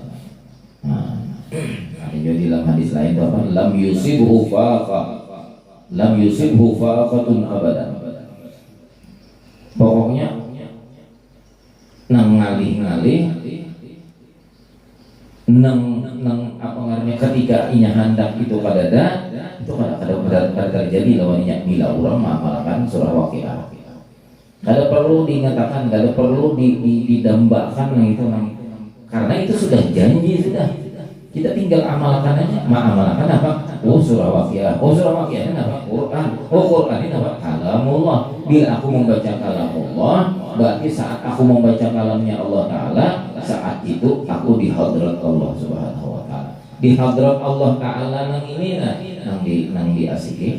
Nah, jadi dalam hadis lain itu apa? Lam yusibhu faqatun abadan. Pokoknya nang ngalih-ngalih nang apa ngaranya ketika inya hendak itu kadada itu kada terjadi lawannya bila orang mengamalkan surah Waqiah. Kada perlu dinyatakan, kada perlu didambakan itu karena itu sudah janji sudah. Kita tinggal amalkan aja. Amalkan apa? Oh surah Waqiah. Oh surah Waqiah ini apa? Quran. Oh Quran ini apa? Kalamullah. Bila aku membaca kalamullah, berarti saat aku membaca kalamnya Allah Ta'ala, saat itu aku di hadrat Allah Subhanahu Wa Ta'ala. Di hadrat Allah Ta'ala nang ini nang diasiki.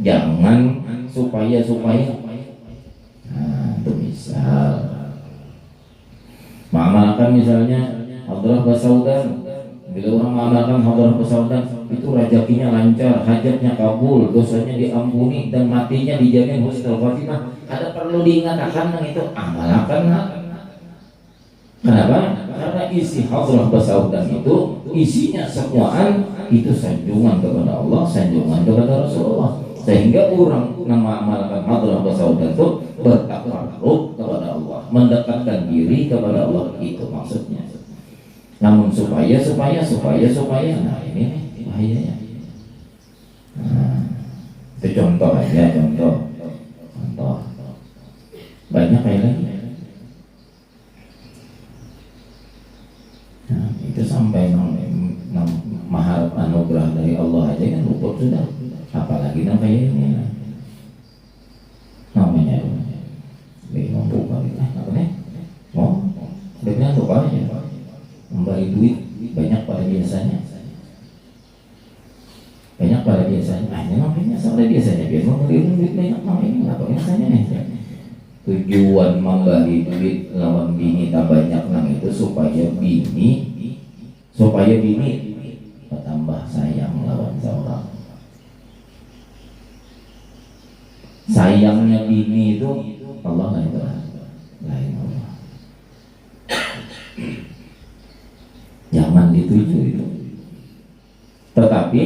Jangan supaya nah, itu misal mengamalkan misalnya hadrah basaudan. Bila orang mengamalkan hadrah basaudan itu rezekinya lancar, hajatnya kabul, dosanya diampuni dan matinya dijamin husnul khatimah. Ada perlu diingatkan itu amalkan. Kenapa? Karena isi hadrah basaudan itu isinya semuaan itu sanjungan kepada Allah, sanjungan kepada Rasulullah. Sehingga orang yang mengamalkan hadrah basaudan itu bertakarrub kepada Allah, mendekatkan diri kepada Allah, itu maksudnya. Namun supaya nah ini bahayanya. Nah, itu contoh aja, contoh banyak kayak lagi. Nah, itu sampai mahal anugerah dari Allah aja kan luput sudah, apalagi yang kayak ini namanya mampu kali mau dengan lupa aja memberi duit banyak pada biasanya hanya namanya sampai biasanya biar memberi duit banyak namanya apa biasanya tujuan memberi duit lawan bini tak banyak nang itu supaya bini bertambah sayang lawan seorang. Sayangnya bini itu Allah lain Allah. Jangan dituju itu. Tetapi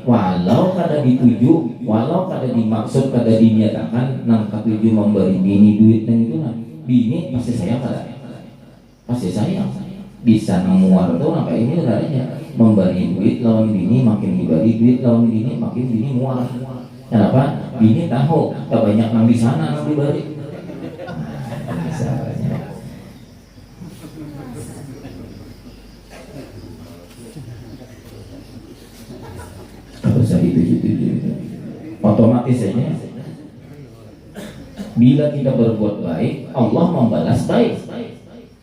walau kada dituju, walau kada dimaksud, kada dinyatakan nang ketuju memberi bini duit dan itu bini pasti sayang kada? Pasti sayang. Bisa namuar tuh apa ini adanya memberi duit lawan bini, makin diberi duit lawan bini makin bini muar. Kenapa? Bini tahu tak banyak nang di sana nang diberi. Nah, misalnya tak usah dituju-tuju, otomatis saja. Bila kita berbuat baik, Allah membalas baik.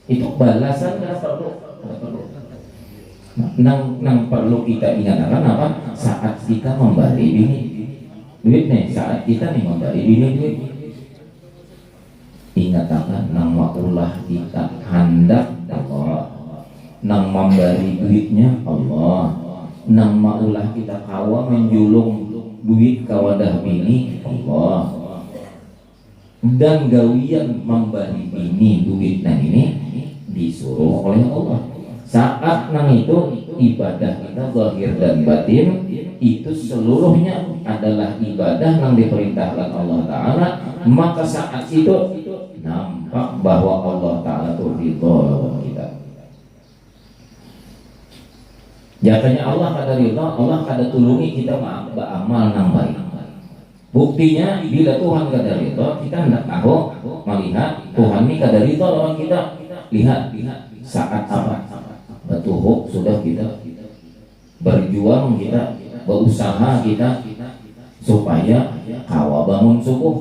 Itu balasan tidak perlu. Nang perlu kita ingatkan apa? Saat kita memberi bini duit nih, saat kita nih memberi bini duit, ingatkan nang maulah kita hendak Allah, nang memberi duitnya Allah, nang maulah kita kawa menjulung duit kawadah bini Allah, dan gawian memberi bini duit nah ini disuruh oleh Allah. Saat nang itu ibadah kita zahir dan batin itu seluruhnya adalah ibadah yang diperintahkan Allah Ta'ala, maka saat itu nampak bahwa Allah Ta'ala itu ridho lawan kita. Jatanya Allah kada ridho, Allah kada tulungi kita beramal nang baik. Buktinya bila Tuhan kada ridho, kita hendak tahu melihat Tuhan ini kada ridho lawan kita. Lihat saat apa betuhuk sudah kita berjuang, kita berusaha kita supaya kawa bangun subuh,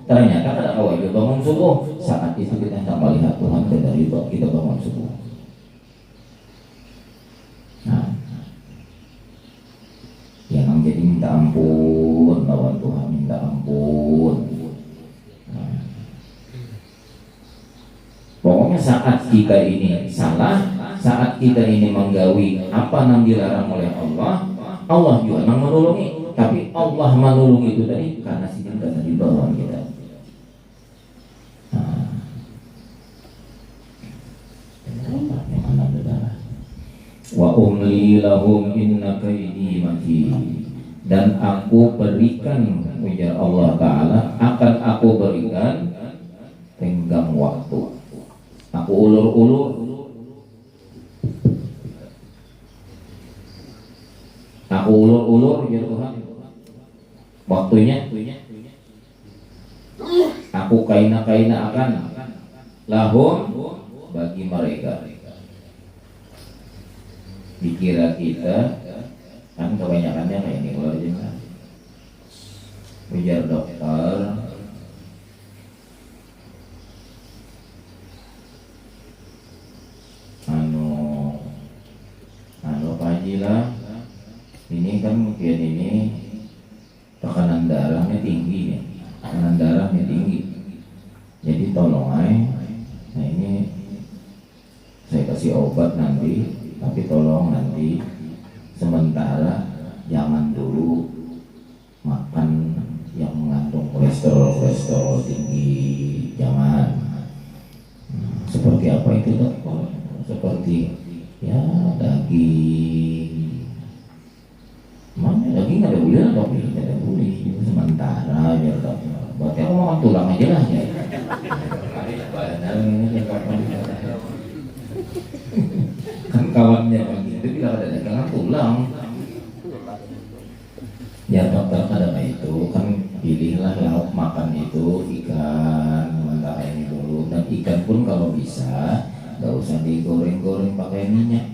ternyata kada kawa juga bangun subuh. Saat itu kita hendak melihat Tuhan kada ridho kita bangun subuh. Nah, minta ampun lawan Tuhan, minta ampun. Pokoknya saat kita ini salah, saat kita ini menggawi apa yang dilarang oleh Allah, Allah juga yang menolongi. Tapi Allah menolongi itu tadi karena sidin karena di bawah kita. Wa umli lahum inna kaidi matin. Dan aku berikan, ujar Allah Ta'ala, akan aku berikan tenggang waktu. Aku ulur-ulur, aku ulur-ulur ya Tuhan waktunya. Aku kaina-kaina akan lahum bagi mereka. Dikira kita kan kebanyakannya kayak ini kalau aja ujar dokter pajilah ini kan mungkin ini tekanan darahnya tinggi nih, tekanan darahnya tinggi, jadi tolong aja. Nah ini saya kasih obat nanti, tapi tolong nanti sementara jangan dulu makan yang mengandung kolesterol tinggi, jangan. Seperti apa itu dok? Seperti ya daging, mana daging ada gula dok? Ada gula sementara ya dok. Berarti aku makan tulang aja lah ya. Kan kawannya begitu bilang ada dagangan tulang. Ya dokter kadang itu kan pilihlah lauk makan itu ikan mentah ini dulu, dan ikan pun kalau bisa nggak usah digoreng-goreng pakai minyak.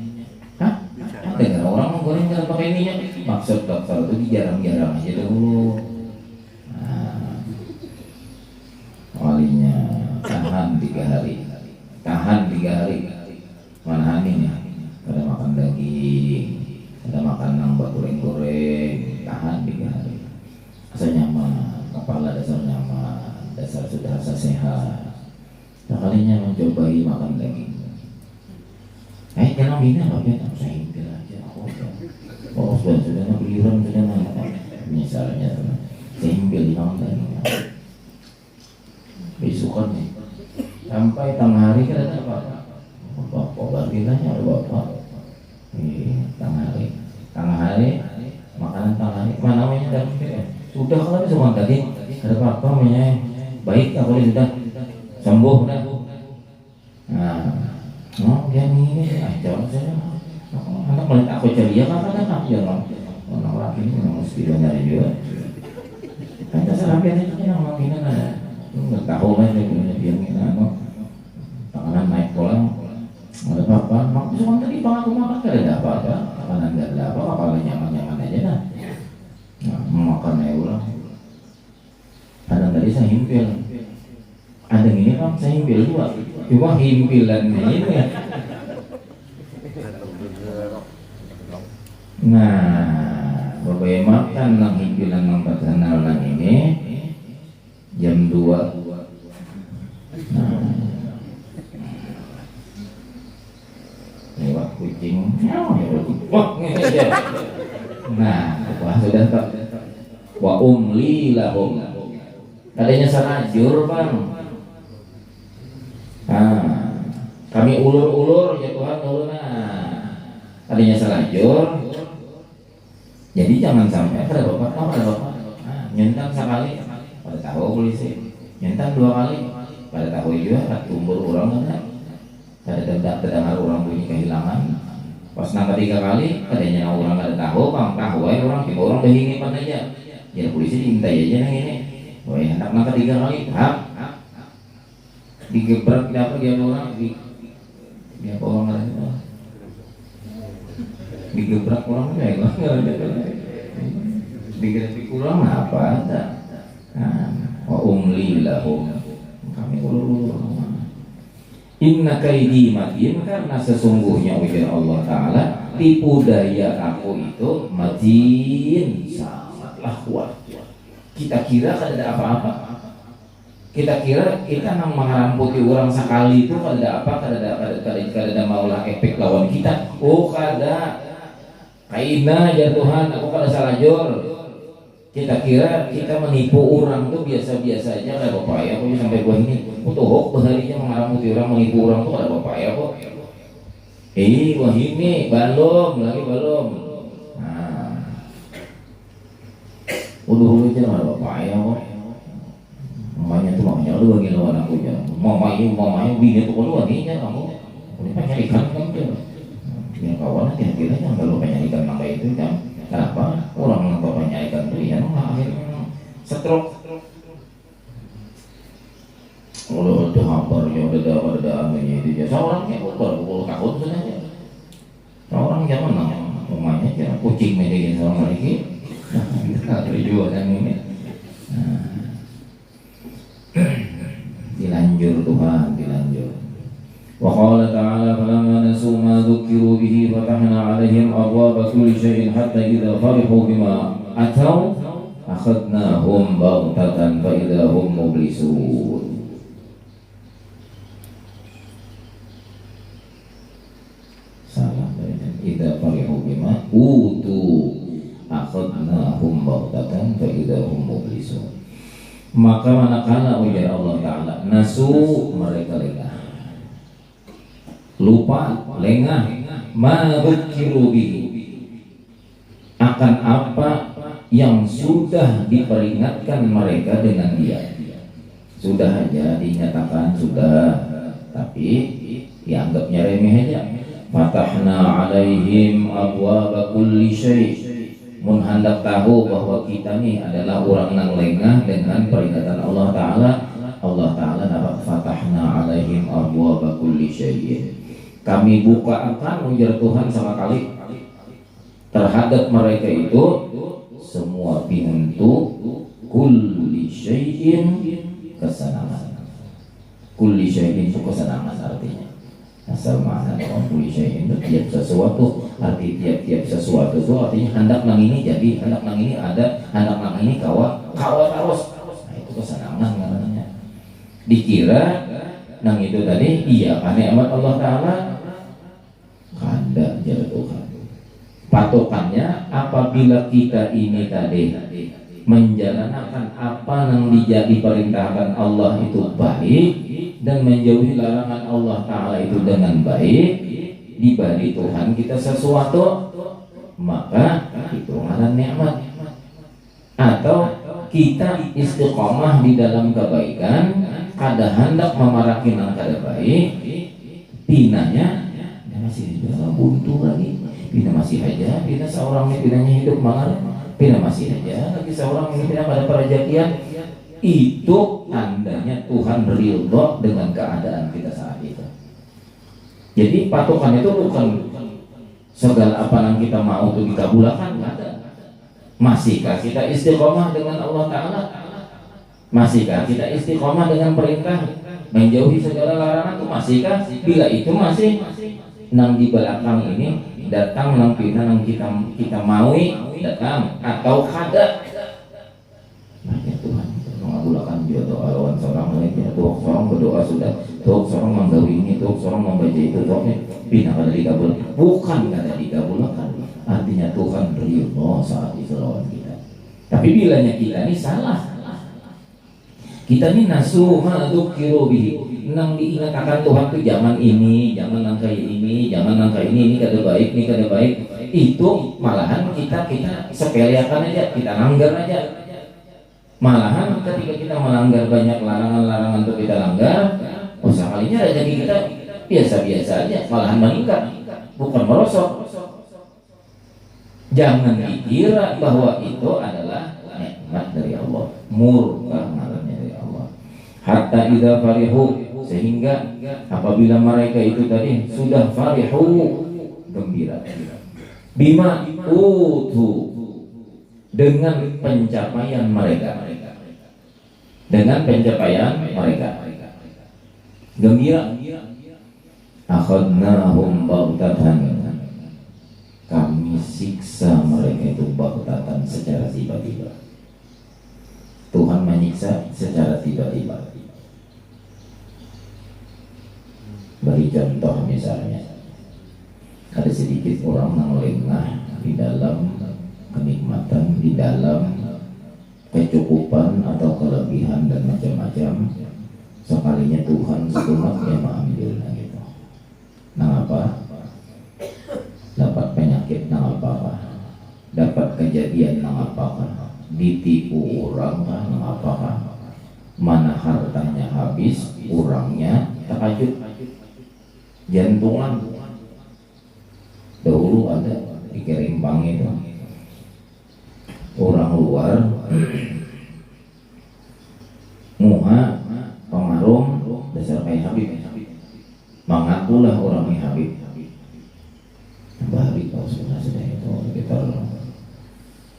Hah? Dengar orang menggoreng jangan pakai minyak. Maksud dokter itu jarang-jarang aja dulu. Nah, walinya tahan 3 hari, tahan 3 hari. Mana ini kada makan daging, kada makan nambah goreng-goreng, tahan 3 hari. Asal nyaman, kepala dasar nyaman, dasar sudah rasa sehat. Sekalinya mencobai makan daging. Jangan bina apa ya, tak saya himpil aja. Oh sudah beliuran sudah mana? Misalnya saya himpil di makan daging. Besokan nih, sampai tengah hari kan ada apa? Bapak baginanya ada bapak. Tengah hari makanan tengah hari mana namanya daging? Sudah kalau semua daging ada apa namanya? Baik kalau sudah sembuh dah. Nah, dia ini aja saya. Anak melihat aku ceria apa kan jangan orang laki ini memang mesti nyari juga. Kan dasar rapian itu kan orang ini kan nggak tahu kan dia punya dia ini tangan naik pulang ada apa-apa. Mak cuma tadi bang aku makan gak ada apa-apa, makanan gak ada apa-apa, kalau nyaman-nyaman aja dah. Nah, makan aja ulang. Ada tadi saya himpil. Ada ini kan saya himpil juga. Cuma himpilan ini. Nah, bapak makan nang himpilan nang pasangan nang ini jam 2. Nah, lewat kucing. Nah, wah sudah tak. Wa umli lahum. Tadinya sanajur bang. Kami ulur-ulur ya Tuhan ulur. Tadinya selajur. Jadi jangan sampai ada bapak, nyentang sekali pada tahu polisi, nyentang 2 kali pada tahu juga tumbur orang kan, ada terdengar orang bunyi kehilangan. Pas nang 3 kali katanya orang ada tahu bang, tahu aja orang, tiba orang berhingipan aja. Ya polisi diintai aja nang ini. Wah hendak nang 3 kali, digebrak apa dia orang dia orang ada digebrak orang ya digebrak orang apa ada. Wa umli lahum, kami ulur inna kaidi matin, karena sesungguhnya ujar Allah Ta'ala tipu daya aku itu matin sangat kuat. Kita kira kan ada apa-apa. Kita kira kita nang mengaramputi orang sekali itu kada apa, kada maulah efek lawan kita. Oh kada. Kaina ya Tuhan, aku kada salah jor. Kita kira kita menipu orang tuh biasa-biasa aja, kada apa-apa ya. Aku sampai gua ini, tuh baharinya mengaramputi orang, menipu orang tuh kada apa-apa ya kok. Wah ini belum. Nah, udah aja nggak apa-apa ya kok. Mamanya tuh lu lagi lawan aku ya. Mamanya bini tuh lu aja kamu. Ini penyarikan kamu tuh. Yang kawan kira-kira yang kalau penyarikan mangga itu kan kenapa orang nggak penyarikan tuh ya akhirnya stroke. Udah hampir ya udah anunya itu ya. Seorangnya pukul takut saja. Seorang zaman mamanya kira kucing meja seorang lagi. Nah, perjuangan ini. Dilanjur Tuhan, dilanjur. Wa qala ta'ala falamma nasu ma dzukiru bihi fatahna 'alaihim abwaaba kulli syai'in hatta idza farihu bima ataw akhadnahum baghtatan fa idza hum mublisun. Salah bacaan idza farihu bima utu akhadnahum baghtatan fa idza hum mublisun. Maka manakala ujar Allah Ta'ala nasu mereka lengah, lupa, lengah madzukiru bihi akan apa yang sudah diperingatkan mereka dengan dia. Sudah aja dinyatakan sudah, tapi dianggapnya remeh aja. Fatahna 'alaihim abwaaba kulli syai'. Mun hendak tahu bahwa kita nih adalah orang yang lengah dengan peringatan Allah Ta'ala. Allah Ta'ala dapat fatahna 'alaihim abwaaba kulli syai'in. Kami buka akan ujar Tuhan sama kali terhadap mereka itu semua pintu kulli syai'in kesenangan. Kulli syai'in itu kesenangan artinya. Asal makna dalam kulli syai'in itu tiap sesuatu, arti tiap sesuatu itu artinya hendak nang ini jadi, hendak nang ini ada, hendak nang ini kawa terus. Nah itu kesenangan namanya. Dikira nang itu tadi iya kan nikmat Allah Ta'ala kada jatuh Tuhan. Patokannya apabila kita ini tadi menjalankan apa yang diperintahkan Allah itu baik dan menjauhi larangan Allah Ta'ala itu dengan baik, diberi Tuhan kita sesuatu, maka itu adalah nikmat. Atau kita istiqomah di dalam kebaikan, kada hendak memarahi yang kada baik, pinanya masih di dalam buntu lagi, pina masih aja, pina seorang ini pinanya hidup mangar, pina masih aja lagi seorang ini pina pada perjakian. Itu tandanya Tuhan ridho dengan keadaan kita saat itu. Jadi patokan itu bukan segala apa yang kita mau untuk dikabulkan, nggak ada. Masihkah kita istiqomah dengan Allah Ta'ala? Masihkah kita istiqomah dengan perintah menjauhi segala larangan itu? Masihkah? Bila itu masih nang di belakang ini datang nang pina nang kita maui datang atau kada, nah ya Tuhan mengabulkan juga doa lawan seorang lainnya. Tuh seorang berdoa sudah, tuh seorang menggawi ini, tuh seorang membaca itu, tuh pina kada dikabulkan, bukan kada dikabulkan, artinya Tuhan ridho saat itu lawan kita. Tapi bilanya kita ini salah, kita ini nasu madzukiru bihi, nang diingatkan Tuhan tuh zaman ini, jangan nang kayak ini, jangan nang kayak ini kada baik, ini kada baik. Itu malahan kita sepelekan aja, kita langgar aja. Malahan ketika kita melanggar banyak larangan-larangan untuk kita langgar, sekalinya rezeki kita biasa-biasa aja, malahan meningkat, bukan merosot. Jangan dikira bahwa itu adalah nikmat dari Allah, murka ngarannya dari Allah. Hatta idza farihu, sehingga apabila mereka itu tadi sudah farihu, gembira, bima utu, dengan pencapaian mereka, gembira, akhadnahum baghtatan, kami siksa mereka itu baghtatan secara tiba-tiba. Tuhan menyiksa secara tiba-tiba. Beri contoh misalnya, ada sedikit orang yang lengah di dalam kenikmatan, di dalam kecukupan atau kelebihan dan macam-macam. Sekalinya Tuhan setumat dia mengambilnya gitu. Nah apa? Dapat penyakit nang apa? Dapat kejadian nang apa? Ditipu orang nang apa? Mana hartanya habis, orangnya terkajut, jantungan. Dahulu ada di Kerimpang itu orang luar muha pengaruh dasar kayak Habib, mengakulah orangnya Habib. Bahari kalau sudah itu sekitar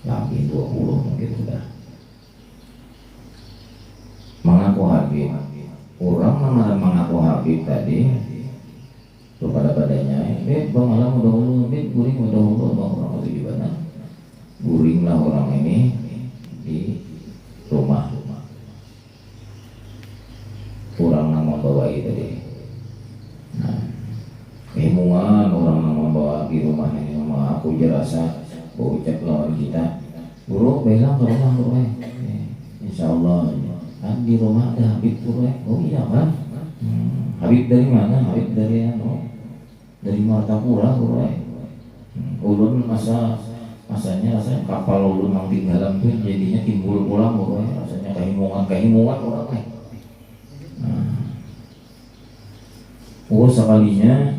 lebih 20 mungkin sudah mengaku Habib. Orang nama mengaku Habib tadi kepada badannya, bang alam udah dulu, guring udah dulu, bang orang itu gimana? Guringlah orang ini di rumah. Orang yang membawa itu tadi. Nah, kehimungan orang yang membawa di rumah ini, sama aku jerasa bocah lawan kita. Guru bilang ke rumah guru, insya Allah kan di rumah ada Habib guru. Oh iya kan? Habib dari mana? Habib dari dari Martapura guru. Ulun masanya kapal ulun yang tinggalan tuh jadinya timbul pulang guru. Rasanya kehimungan orang. Sekalinya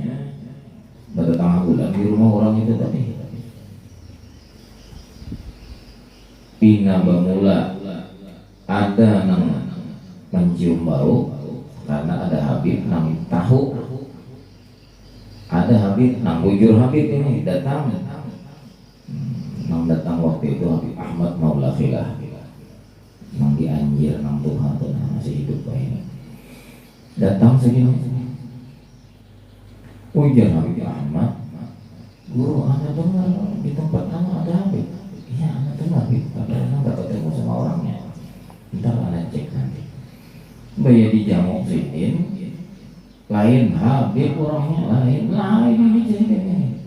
pada tengah bulan di rumah orang itu tadi Pina Bamula ada nang mencium bau karena ada Habib nang tahu, ada Habib nang bujur Habib ini datang nang datang waktu itu Habib Ahmad Maula Khilah nang dianjir nang Tuhan tuh masih hidup ini datang segini. Ujar Habib Ahmad, guru anda dengar di tempat anda ada Habib? Iya anda dengar Habib, tapi anda nggak ketemu sama orangnya. Ntar anda cek nanti. Bayar di Jamuk Sidin, lain Habib orangnya, lain ini ceritanya.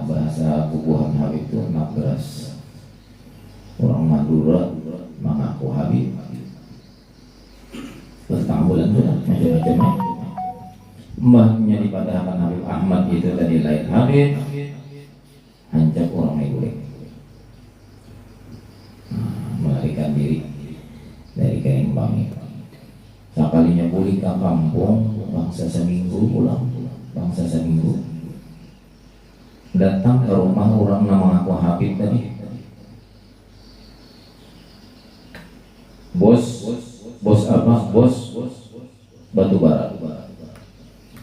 Bahasa kubuhan Habib itu nabras. Orang Madura mengaku Habib. Bertahun bulan sudah macam-macam. Mbahnya dipatahkan Habib Ahmad itu tadi lain Habib, hancap orang Megulek, melarikan diri dari Kerimpang itu. Sekalinya pulih ke kampung, bangsa seminggu pulang, bangsa seminggu datang ke rumah orang nama aku Habib tadi. Bos apa? Bos batu bara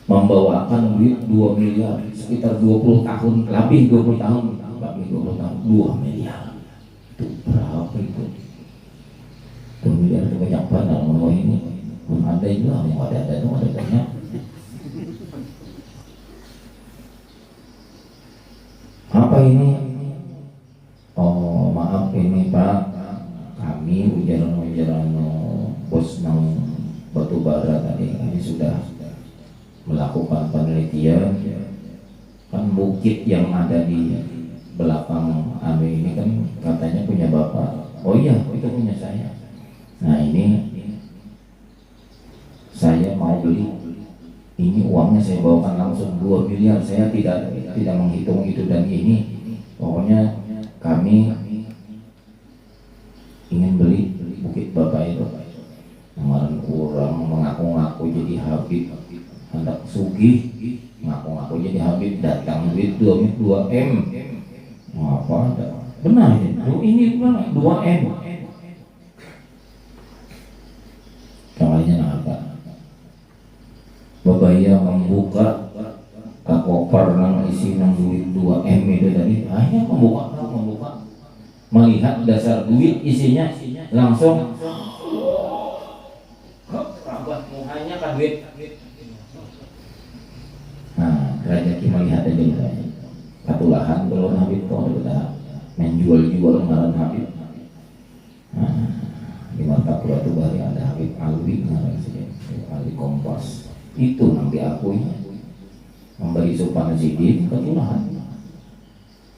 membawakan duit 2 miliar sekitar 20 tahun, lebih 20 tahun 2 miliar. Itu berapa itu? 2 miliar itu banyak banget dalam rumah ini. Belum ada juga yang ada itu ada banyak. Apa ini? Oh maaf ini Pak, kami ujaran bos nang batu bara tadi ini sudah melakukan penelitian. Kan bukit yang ada di belakang anu ini kan katanya punya bapak. Oh iya itu punya saya. Nah ini saya mau beli, ini uangnya saya bawakan langsung 2 miliar. Saya tidak menghitung itu dan ini, pokoknya kami ingin beli bukit bapak itu. Kemarin kurang mengaku-ngaku jadi Habib, hendak sugih, ngaku-ngaku jadi Habib, datang duit 2 M. Apa ada? Benar ini benar 2 M. Caranya apa? Babaya membuka koper nang isi nang duit 2 M itu tadi. Akhirnya membuka melihat dasar duit isinya langsung rabat muhanya kan duit. Nah, Raja Katulahan kalau Habib tuh ada menjual-jual ngaran Habib. Nah, di mata pula tuh bari ada Habib Alwi ngaran sih, Alwi Kompas. Itu yang diakui memberi sopan sidin ketulahan.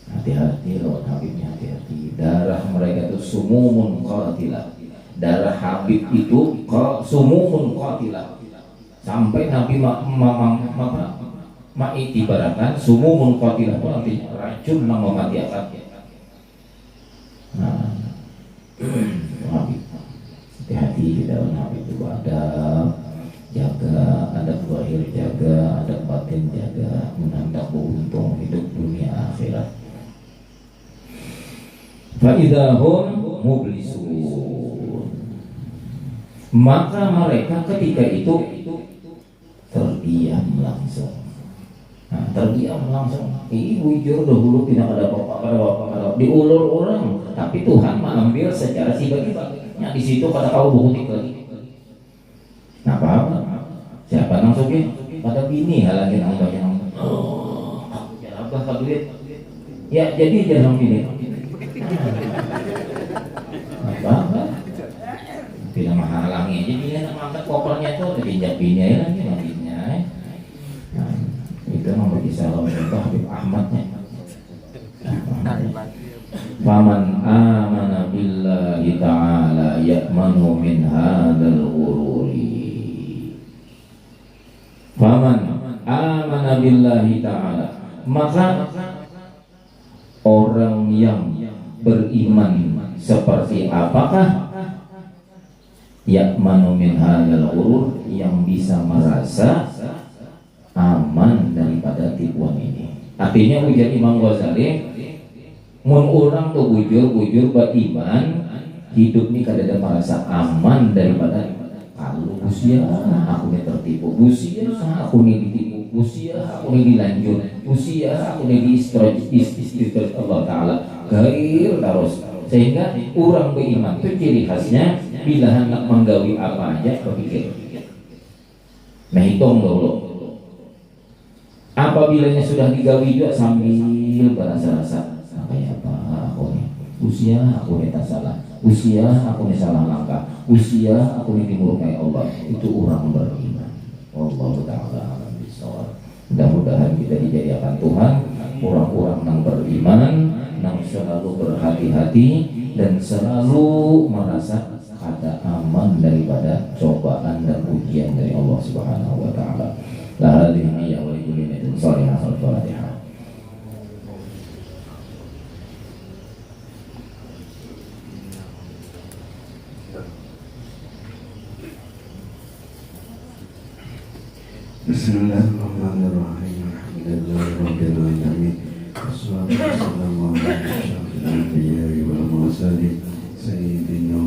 Hati-hati lawan Habibnya, hati-hati. Darah mereka itu sumumun qatilah. Darah Habib itu sumumun qatilah. Sampai Nabi mengiktibarkan sumumun qatilah itu artinya racun yang mematikan. Nah, Habib, hati-hati di dalam Habib itu ada jaga, ada zahir jaga, ada batin jaga, menandak beruntung hidup dunia akhirat. Fa'idahum mublisun, maka mereka ketika itu terdiam langsung. Nah, terdiam langsung. Ibu jujur dahulu tidak ada apa-apa, diulur orang, tapi Tuhan mengambil secara bagi-baginya. Di situ pada kau buku lagi. Nah, apa? Siapa nang suki? Pada bini halangin ang baca nang. Oh, apa ka duit? Ya, jadi jangan bini. Apa? Tidak menghalangi. Jadi dia nak angkat kopernya itu ada pinjak-pinnya ya lagi nantinya. Nah, itu nomor kisah itu Habib Ahmadnya. Faman amana billahi ta'ala ya'manu min hadzal ghururi. Faman amana billahi ta'ala, maka orang yang beriman seperti apakah? Ya'manu min hadzal ghurur, yang bisa merasa aman daripada tipuan ini. Artinya ujar Imam Ghazali, mun orang tuh bujur beriman, hidup ini kadang merasa aman daripada kalau usia aku ini tertipu, usia aku ini ditipu, usia aku ini dilanjut, usia aku ini diistiqomah Allah Ta'ala gair terus. Sehingga orang beriman itu ciri khasnya bila hendak menggawi apa aja berpikir, nah hitung dulu. Apabila sudah digawi juga sambil berasa-rasa kayak apa aku nih, usia aku ini tak salah, usia aku ini salah langkah, usia aku ini dimurkai Allah, itu orang beriman. Allah Ta'ala alam bisawab. Mudah-mudahan kita dijadikan Tuhan orang-orang yang beriman, yang selalu berhati-hati dan selalu merasa ada aman daripada cobaan dan ujian dari Allah Subhanahu wa Ta'ala. La hadhihi ya wa likulli niyatin shalihah al-Fatihah. Bismillahirrahmanirrahim. Alhamdulillahirabbil alamin. Wassalatu wassalamu ala asyrafil anbiya'i wal mursalin sayyidina